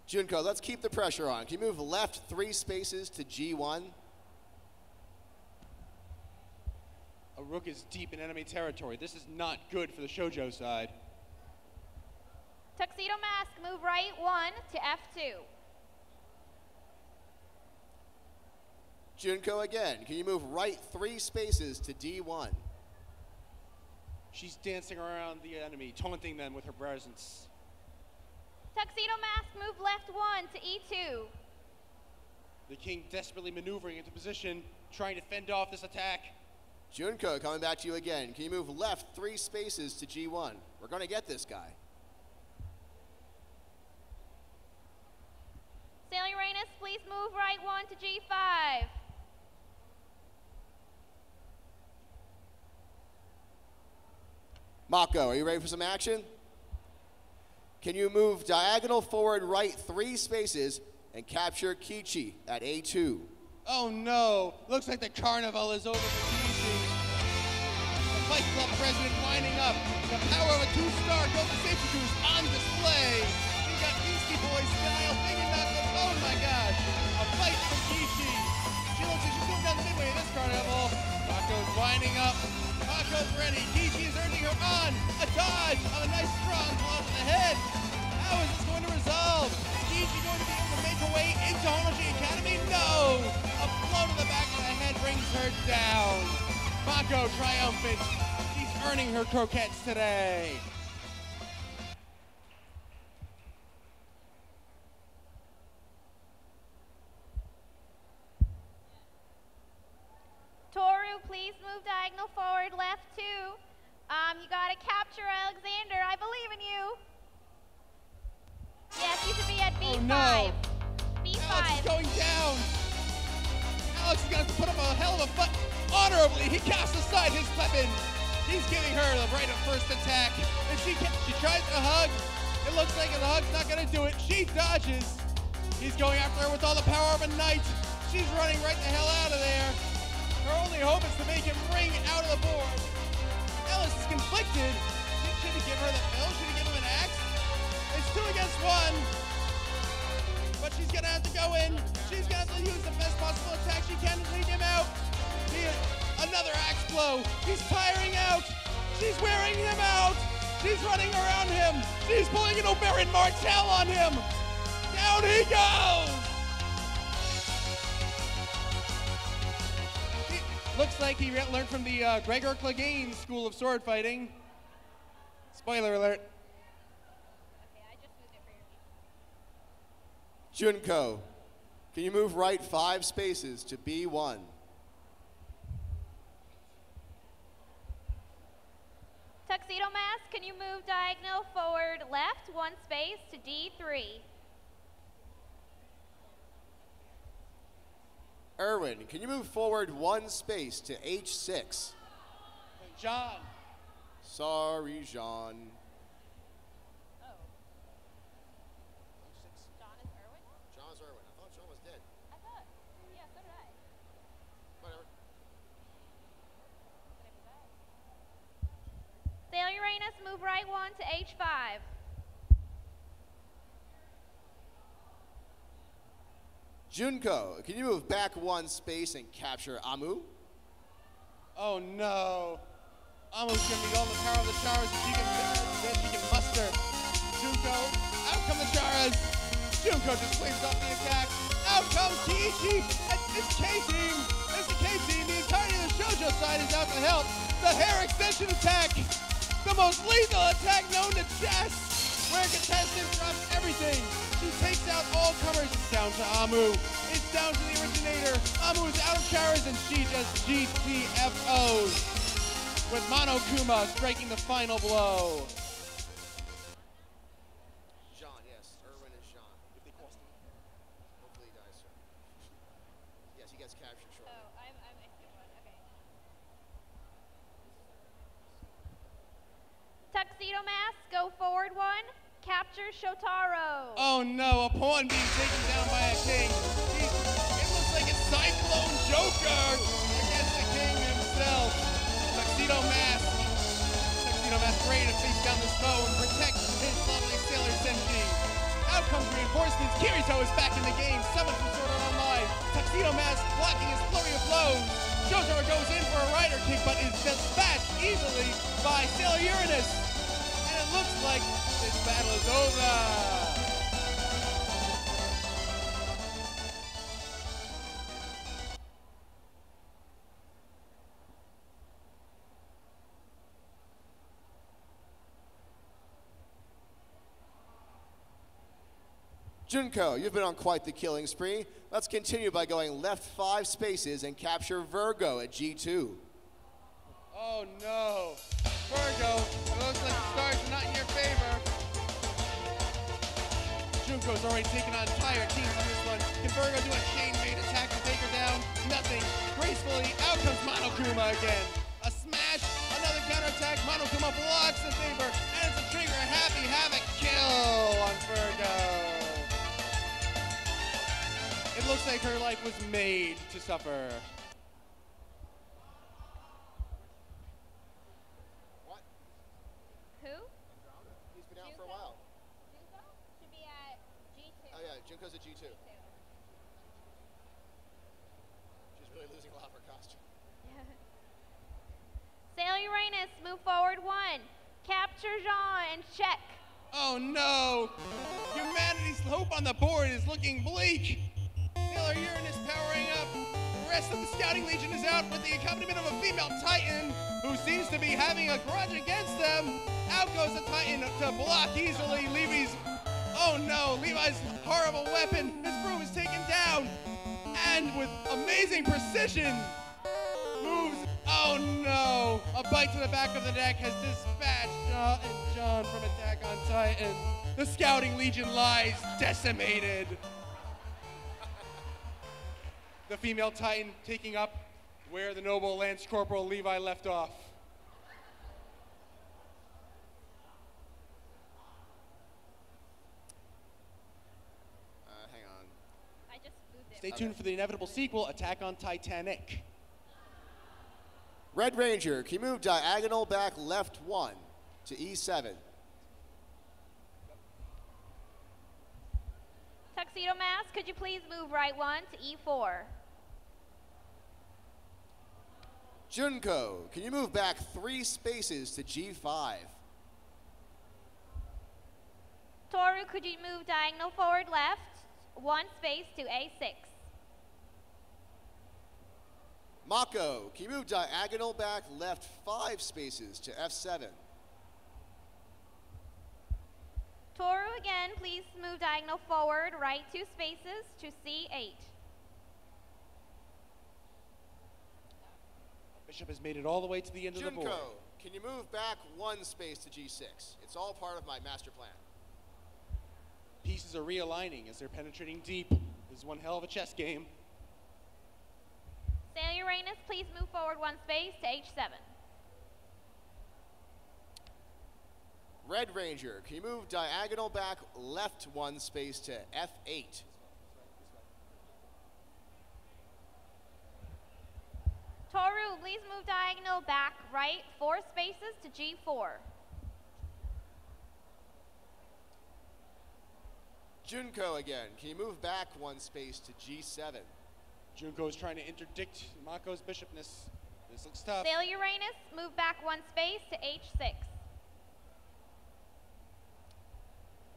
S2: Junko, let's keep the pressure on. Can you move left 3 spaces to G1?
S1: A rook is deep in enemy territory. This is not good for the shoujo side.
S3: Tuxedo Mask, move right 1 to F2.
S2: Junko again, can you move right 3 spaces to D1?
S1: She's dancing around the enemy, taunting them with her presence.
S3: Tuxedo Mask, move left 1 to E2.
S1: The king desperately maneuvering into position, trying to fend off this attack.
S2: Junko, coming back to you again. Can you move left 3 spaces to G1? We're going to get this guy.
S3: Sail Uranus, please move right 1 to G5.
S2: Mako, are you ready for some action? can you move diagonal forward right 3 spaces and capture Kichi at A2?
S1: Oh no, looks like the carnival is over for Kishi. The Fight Club president winding up. The power of a 2-star Goku safety crew is on display. We got Beastie Boys style finger knuckles. Oh my gosh, a fight from Kishi. She looks like she's going down the midway of this carnival. Mako's winding up. Mako's ready. Kishi is urging her on. A dodge of a nice strong blow to the head. How is this going to resolve? Is Kishi going to be able to make her way into Honoji Academy? No! A blow to the back of the head brings her down. Mako triumphant. She's earning her croquettes today.
S3: Toru, please move diagonal forward, left 2. You gotta capture Alexander. I believe in you. Yes, you should be at B5.
S1: Oh no.
S3: B5.
S1: Alex is going down. Alex is going to have to put up a hell of a fight. Honorably, he casts aside his weapon. He's giving her the right of first attack. And she tries to hug. It looks like the hug's not going to do it. She dodges. He's going after her with all the power of a knight. She's running right the hell out of there. Her only hope is to make him ring out of the board. Alice is conflicted. Should he give her the pill? Should he give him an axe? It's 2 against 1. But she's gonna have to go in. She's gonna have to use the best possible attack she can to take him out. Another axe blow. He's tiring out. She's wearing him out. She's running around him. She's pulling an Oberyn Martell on him. Down he goes. Looks like he learned from the Gregor Clegane School of Sword Fighting. Spoiler alert.
S3: Okay, I just moved it for your
S2: Junko, can you move right 5 spaces to B1?
S3: Tuxedo Mask, can you move diagonal forward, left 1 space to D3?
S2: Erwin, can you move forward 1 space to H6?
S1: John.
S2: Sorry, Jean.
S3: Oh. John is Irwin?
S4: John's Irwin. I thought John was dead.
S3: I thought. Yeah, so did I.
S4: Whatever.
S3: Sailor Uranus, move right 1 to H5.
S2: Junko, can you move back 1 space and capture Amu?
S1: Oh no. Amu's gonna need all the power of the Charas that she can muster. Junko, out come the Charas. Junko just plays off the attack. Out comes Kiichi. It's K-Team. It's the K-Team. The entirety of the Shoujo side is out to help. The hair extension attack. The most lethal attack known to chess. Where a contestant drops everything. She takes out all comers. It's down to Amu. It's down to the originator. Amu is out of Charas and she just GTFOs. With Monokuma striking the final blow.
S4: John, yes. Irwin is John. If they cost him. Hopefully he dies soon. Yes, he gets captured shortly.
S3: Oh, I skipped one. Okay. Tuxedo Mask, go forward 1. Capture Shotaro.
S1: Oh no, a pawn being taken down by a king. It looks like it's Cyclone Joker against the king himself. Tuxedo Mask ready to face down this foe and protect his lovely Sailor Senshi. Out comes reinforcements. Kirito is back in the game. Summoned from Sword Art Online. Tuxedo Mask blocking his flurry of blows. Shotaro goes in for a rider kick, but is dispatched easily by Sailor Uranus. And it looks like this battle is over.
S2: Junko, you've been on quite the killing spree. Let's continue by going left 5 spaces and capture Virgo at G2.
S1: Oh no. Virgo, it looks like the stars are not in your favor. Junko's already taken on entire teams in this one. Can Virgo do a chain-made attack to take her down? Nothing. Gracefully, out comes Monokuma again. A smash, another counterattack. Monokuma blocks the favor, and it's a trigger. Happy Havoc kill. like her life was made to suffer.
S2: What?
S3: Who?
S2: He's been out for a while.
S3: Junko? Should be at G2.
S2: Oh yeah, Junko's at G2. She's really losing a lot of her costume.
S3: Sailor Uranus, move forward 1. Capture Jean and check.
S1: Oh no! Humanity's hope on the board is looking bleak. Sailor Uranus powering up. The rest of the Scouting Legion is out with the accompaniment of a female Titan who seems to be having a grudge against them. Out goes the Titan to block easily Levi's. Oh no! Levi's horrible weapon. His broom is taken down. And with amazing precision, moves. Oh no! A bite to the back of the neck has dispatched Shaw and John from Attack on Titan. The Scouting Legion lies decimated. The female Titan taking up where the noble Lance Corporal Levi left off.
S2: Hang on.
S3: I just moved it.
S1: Stay tuned for the inevitable sequel, Attack on Titanic.
S2: Red Ranger, can you move diagonal back left 1 to E7?
S3: Tuxedo Mask, could you please move right 1 to E4?
S2: Junko, can you move back 3 spaces to G5?
S3: Toru, could you move diagonal forward left 1 space to A6?
S2: Mako, can you move diagonal back left 5 spaces to F7?
S3: Toru, again, please move diagonal forward right 2 spaces to C8.
S1: Bishop has made it all the way to the end of the board.
S2: Junko, can you move back 1 space to G6? It's all part of my master plan.
S1: Pieces are realigning as they're penetrating deep. This is one hell of a chess game.
S3: Sailor Uranus, please move forward 1 space to H7.
S2: Red Ranger, can you move diagonal back left 1 space to F8?
S3: Toru, please move diagonal back right 4 spaces to G4.
S2: Junko again, can you move back 1 space to G7?
S1: Junko is trying to interdict Mako's bishopness. This looks tough.
S3: Sailor Uranus, move back 1 space to H6.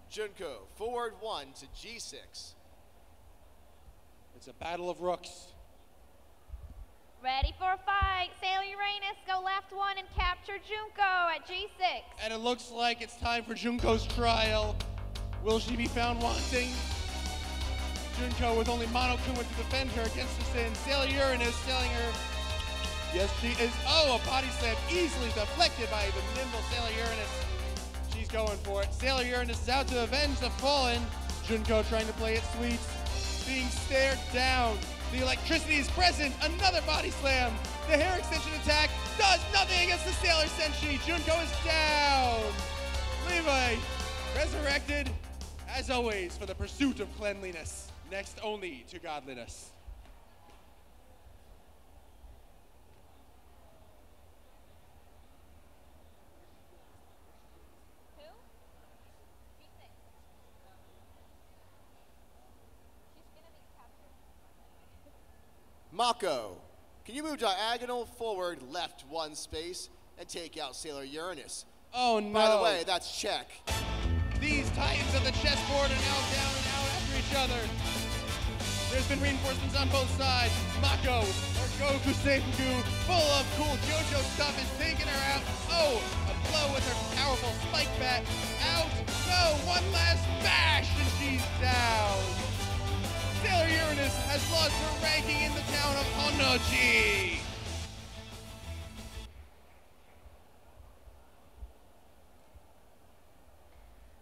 S2: Junko, forward 1 to G6.
S1: It's a battle of rooks.
S3: Ready for a fight. Sailor Uranus, go left 1 and capture Junko at G6.
S1: And it looks like it's time for Junko's trial. Will she be found wanting? Junko with only Monokuma to defend her against the sin. Sailor Uranus telling her, yes, she is. Oh, a body slam easily deflected by the nimble Sailor Uranus. She's going for it. Sailor Uranus is out to avenge the fallen. Junko trying to play it sweet, being stared down. The electricity is present. Another body slam. The hair extension attack does nothing against the Sailor Senshi. Junko is down. Levi resurrected, as always, for the pursuit of cleanliness. Next only to godliness.
S3: Who? G6. She's gonna be captured.
S2: Mako, can you move diagonal forward left 1 space and take out Sailor Uranus?
S1: Oh no.
S2: By the way, that's check.
S1: These titans of the chessboard are now down and out after each other. There's been reinforcements on both sides. Mako, or Goku Senku, full of cool JoJo stuff, is taking her out. Oh, a blow with her powerful spike bat. Out. No, one last bash, and she's down. Sailor Uranus has lost her ranking in the town of Honoji.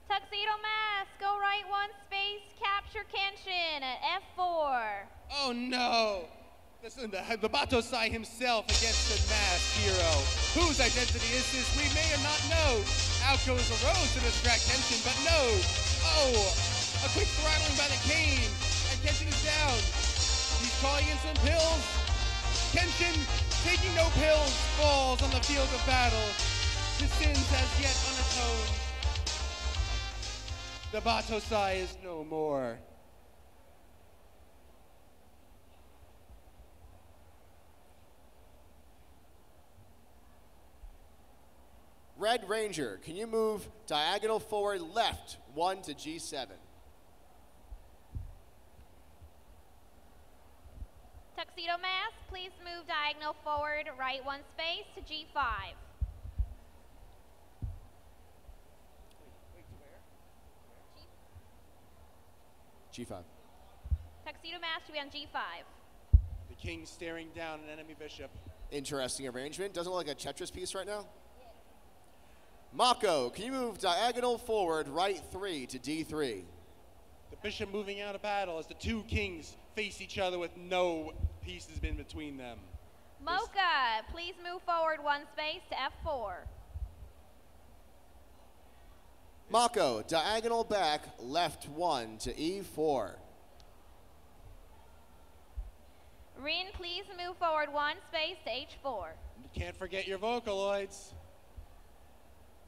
S3: Tuxedo Mask, go right 1 space, capture Kenshin at F4.
S1: Oh no! Listen, the Batosai himself against the masked hero. Whose identity is this? We may or not know. Out goes a rose to distract Kenshin, but no! Oh! A quick throttling by the cane, and Kenshin is down. He's calling in some pills. Kenshin, taking no pills, falls on the field of battle. His sins as yet unatoned. The Batosai is no more.
S2: Red Ranger, can you move diagonal forward left 1 to G7?
S3: Tuxedo Mask, please move diagonal forward right 1 space to G5.
S2: G5.
S3: Tuxedo Mask to be on G5.
S1: The king staring down an enemy bishop.
S2: Interesting arrangement. Doesn't look like a Tetris piece right now. Mako, can you move diagonal forward right 3 to D3?
S1: The bishop moving out of battle as the two kings face each other with no pieces in between them.
S3: Mocha, please move forward 1 space to F4.
S2: Mako, diagonal back left 1 to E4.
S3: Rin, please move forward 1 space to H4.
S1: You can't forget your Vocaloids.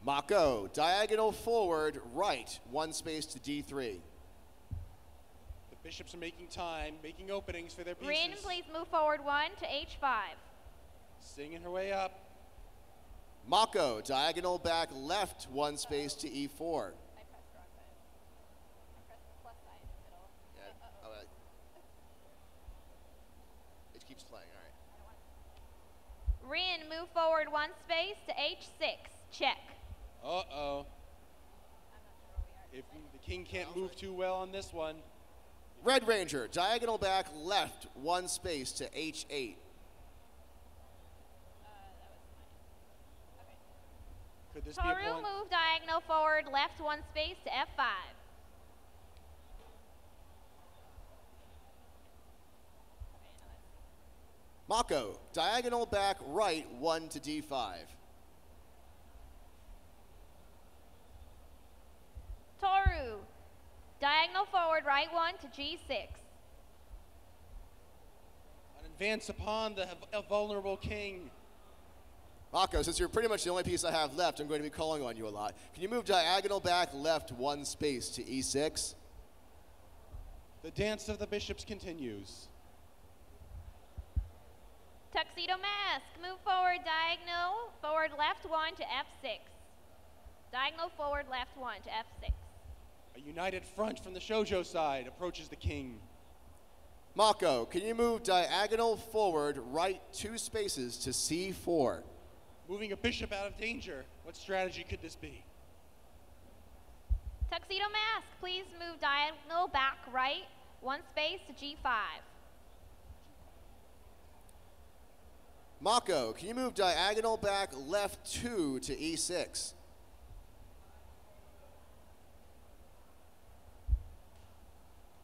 S2: Mako, diagonal forward right 1 space to D3.
S1: The bishops are making time, making openings for their pieces.
S3: Rin, please move forward 1 to H5.
S1: Singing her way up.
S2: Mako, diagonal back left 1 space to E4.
S3: I pressed wrong button. I pressed the plus side in the middle.
S2: Yeah, all right. It keeps playing, all right.
S3: Rin, move forward 1 space to H6. Check.
S1: Uh-oh. If the king can't move too well on this one.
S2: Red Ranger, diagonal back left 1 space to H8.
S1: Could this be a
S3: Toru,
S1: point?
S3: move diagonal forward left 1 space to F5.
S2: Mako, diagonal back right 1 to D5.
S3: Toru, diagonal forward right 1 to G6.
S1: An advance upon the vulnerable king.
S2: Mako, since you're pretty much the only piece I have left, I'm going to be calling on you a lot. Can you move diagonal back left 1 space to E6?
S1: The dance of the bishops continues.
S3: Tuxedo Mask, move forward diagonal forward left 1 to F6. Diagonal forward left 1 to F6.
S1: A united front from the shoujo side approaches the king.
S2: Mako, can you move diagonal forward right 2 spaces to C4?
S1: Moving a bishop out of danger. What strategy could this be?
S3: Tuxedo Mask, please move diagonal back right 1 space to G5.
S2: Mako, can you move diagonal back left 2 to E6?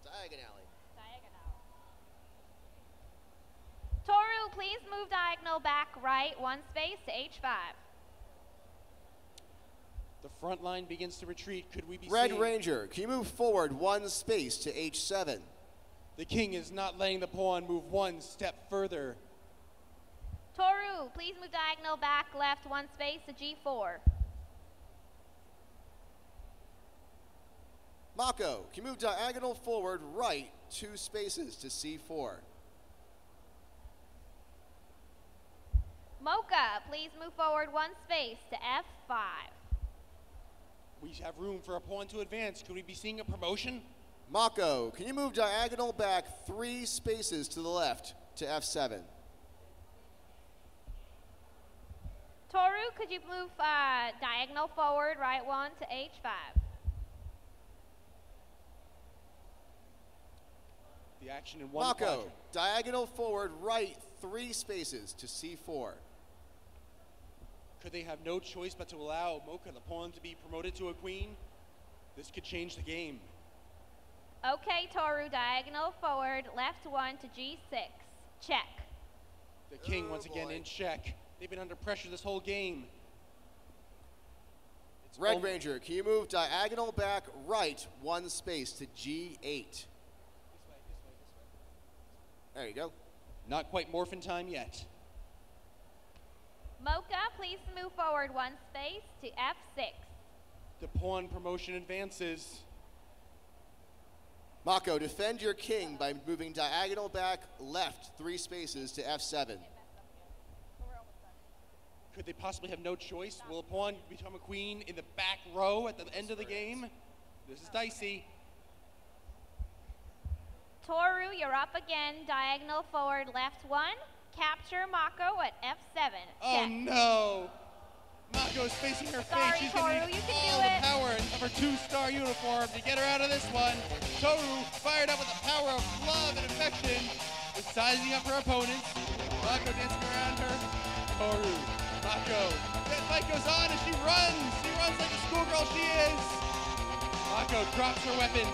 S4: Diagonally.
S3: Diagonal. Toru, please move diagonal back right 1 space to H5.
S1: The front line begins to retreat. Could we be
S2: Red
S1: seeing?
S2: Ranger, can you move forward 1 space to H7?
S1: The king is not letting the pawn move 1 step further.
S3: Toru, please move diagonal back left 1 space to G4.
S2: Mako, can you move diagonal forward right 2 spaces to C4?
S3: Mocha, please move forward 1 space to F5.
S1: We have room for a pawn to advance. Could we be seeing a promotion?
S2: Mako, can you move diagonal back 3 spaces to the left to F7?
S3: Toru, could you move diagonal forward right 1 to H5?
S1: The action in one
S2: Mako,
S1: quadrant.
S2: diagonal forward right 3 spaces to C4.
S1: Could they have no choice but to allow Mocha, the pawn, to be promoted to a queen? This could change the game.
S3: Okay, Toru, diagonal forward left 1 to G6. Check.
S1: The king
S4: Oh,
S1: once again
S4: boy.
S1: in check. They've been under pressure this whole game. It's
S2: Red
S1: al-
S2: Ranger, can you move diagonal back right 1 space to G8? There you go.
S1: Not quite morphin time yet.
S3: Mocha, please move forward 1 space to F6.
S1: The pawn promotion advances.
S2: Mako, defend your king by moving diagonal back left 3 spaces to F7.
S1: Could they possibly have no choice? Will a pawn become a queen in the back row at the end of the game? This is dicey.
S3: Toru, you're up again. Diagonal forward left 1. Capture Mako at F7.
S1: Oh
S3: Check.
S1: no! Mako's facing her
S3: Sorry,
S1: fate. She's going
S3: Toru,
S1: to
S3: you
S1: need
S3: can
S1: all
S3: do
S1: the
S3: it.
S1: power of her 2-star uniform to get her out of this one. Toru, fired up with the power of love and affection, is sizing up her opponents. Mako dancing around her. Toru, Mako. That fight goes on as she runs. She runs like the schoolgirl she is. Mako drops her weapon.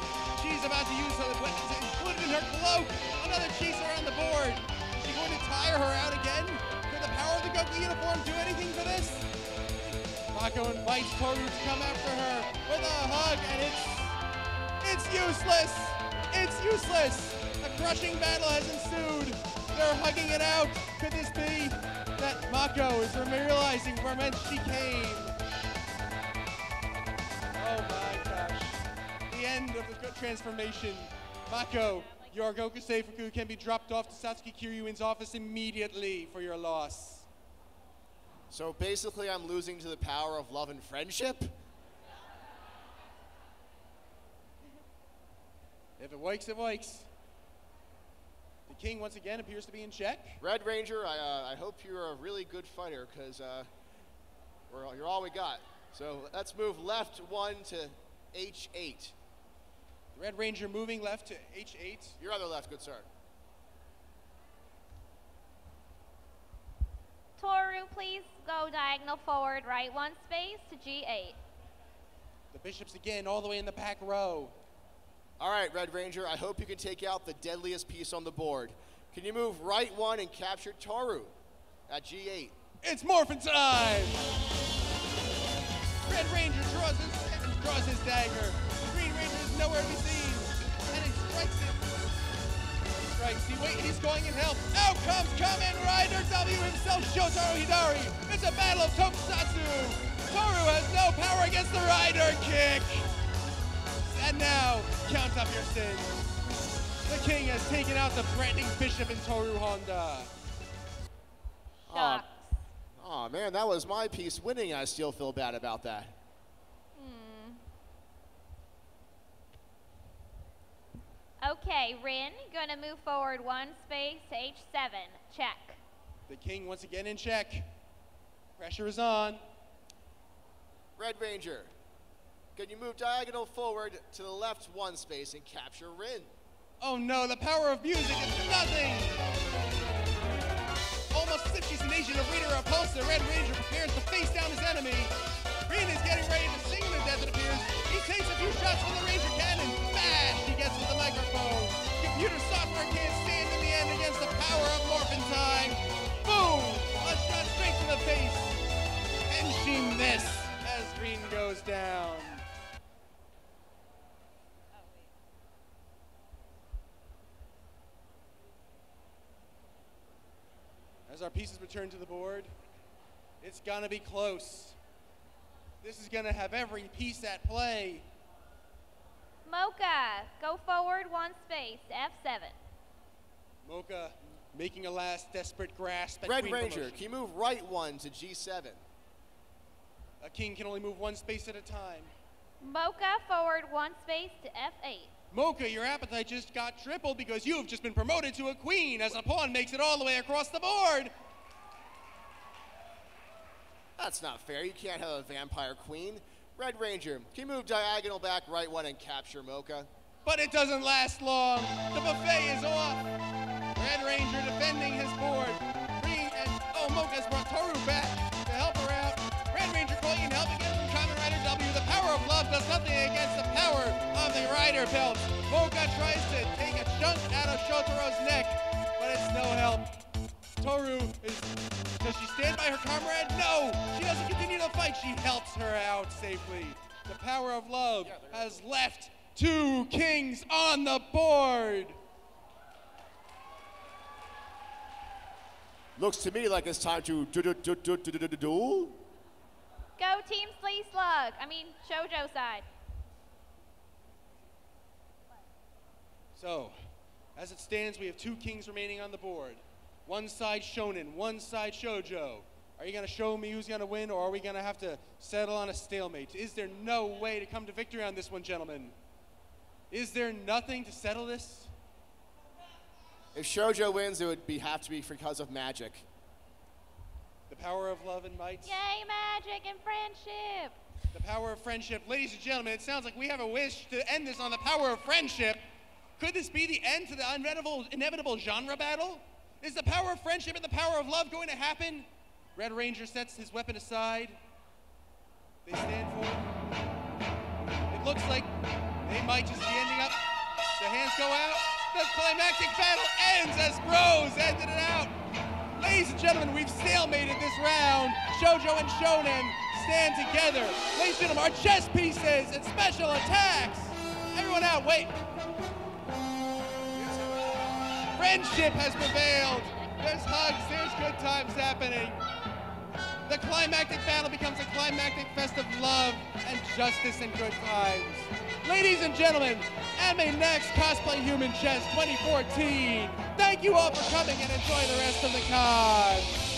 S1: She's about to use her weapons included in her cloak. Another chaser on the board. Is she going to tire her out again? Could the power of the Goku uniform do anything for this? Mako invites Toru to come after her with a hug, and it's useless. It's useless. A crushing battle has ensued. They're hugging it out. Could this be that Mako is realizing where whence she came? Oh my gosh. The end of the good transformation. Mako, your Goku Seifuku can be dropped off to Satsuki Kiryuin's office immediately for your loss.
S2: So basically, I'm losing to the power of love and friendship?
S1: If it works, it works. The king once again appears to be in check.
S2: Red Ranger, I hope you're a really good fighter, because you're all we got. So let's move left 1 to H8.
S1: The Red Ranger moving left to H8.
S2: Your other left, good sir.
S3: Toru, please go diagonal forward right 1 space to G8.
S1: The bishops again all the way in the back row.
S2: All right, Red Ranger, I hope you can take out the deadliest piece on the board. Can you move right 1 and capture Toru at G8?
S1: It's morphin' time! Red Ranger draws his dagger. Green Ranger is nowhere to be seen. And he strikes it. He's going in hell. Out comes Kamen Rider W himself, Shotaro Hidari. It's a battle of tokusatsu. Toru has no power against the Rider kick. And now, count up your sins. The king has taken out the threatening bishop in Toru Honda.
S3: Shucks.
S2: Oh man, that was my piece winning. I still feel bad about that.
S3: Okay, Rin, gonna move forward 1 space to H7. Check.
S1: The king once again in check. Pressure is on.
S2: Red Ranger, can you move diagonal forward to the left 1 space and capture Rin?
S1: Oh no, the power of music is nothing! Almost as if she's an agent of Rita Repulsa, Red Ranger prepares to face down his enemy. Rin is getting ready to sing to death, it appears. He takes a few shots from the Ranger cannon. Smash! He gets with the microphone. Computer software can't stand in the end against the power of Morphin Time. Boom! A shot straight to the face. And she missed as Rin goes down. As our pieces return to the board, it's gonna be close. This is gonna have every piece at play.
S3: Mocha, go forward 1 space to F7.
S1: Mocha making a last desperate grasp at
S2: Red
S1: queen
S2: Ranger,
S1: promotion.
S2: can you move right 1 to G7?
S1: A king can only move 1 space at a time.
S3: Mocha, forward 1 space to F8.
S1: Mocha, your appetite just got tripled because you've just been promoted to a queen as a pawn makes it all the way across the board.
S2: That's not fair. You can't have a vampire queen. Red Ranger, can you move diagonal back right 1 and capture Mocha?
S1: But it doesn't last long. The buffet is off. Red Ranger defending his board. Mocha's brought Toru back to help her out. Red Ranger calling in help again from Kamen Rider W. The power of love does nothing against the power of the Rider belt. Mocha tries to take a chunk out of Shotaro's neck, but it's no help. Does she stand by her comrade? No! She doesn't continue the fight. She helps her out safely. The power of love has left 2 kings on the board.
S2: Looks to me like it's time to duel.
S3: Go Team Slee Slug. I mean, Shoujo side.
S1: So, as it stands, we have 2 kings remaining on the board. One side shonen, one side shoujo. Are you going to show me who's going to win, or are we going to have to settle on a stalemate? Is there no way to come to victory on this one, gentlemen? Is there nothing to settle this?
S2: If shoujo wins, it would have to be because of magic.
S1: The power of love and might.
S3: Yay, magic and friendship.
S1: The power of friendship. Ladies and gentlemen, it sounds like we have a wish to end this on the power of friendship. Could this be the end to the inevitable genre battle? Is the power of friendship and the power of love going to happen? Red Ranger sets his weapon aside. They stand for it. It looks like they might just be ending up. The hands go out. The climactic battle ends as Bros ended it out. Ladies and gentlemen, we've stalemated this round. Shoujo and Shonen stand together. Ladies and gentlemen, our chess pieces and special attacks. Everyone out, wait. Friendship has prevailed. There's hugs, there's good times happening. The climactic battle becomes a climactic fest of love and justice and good times. Ladies and gentlemen, AnimeNEXT Cosplay Human Chess 2014. Thank you all for coming and enjoy the rest of the card.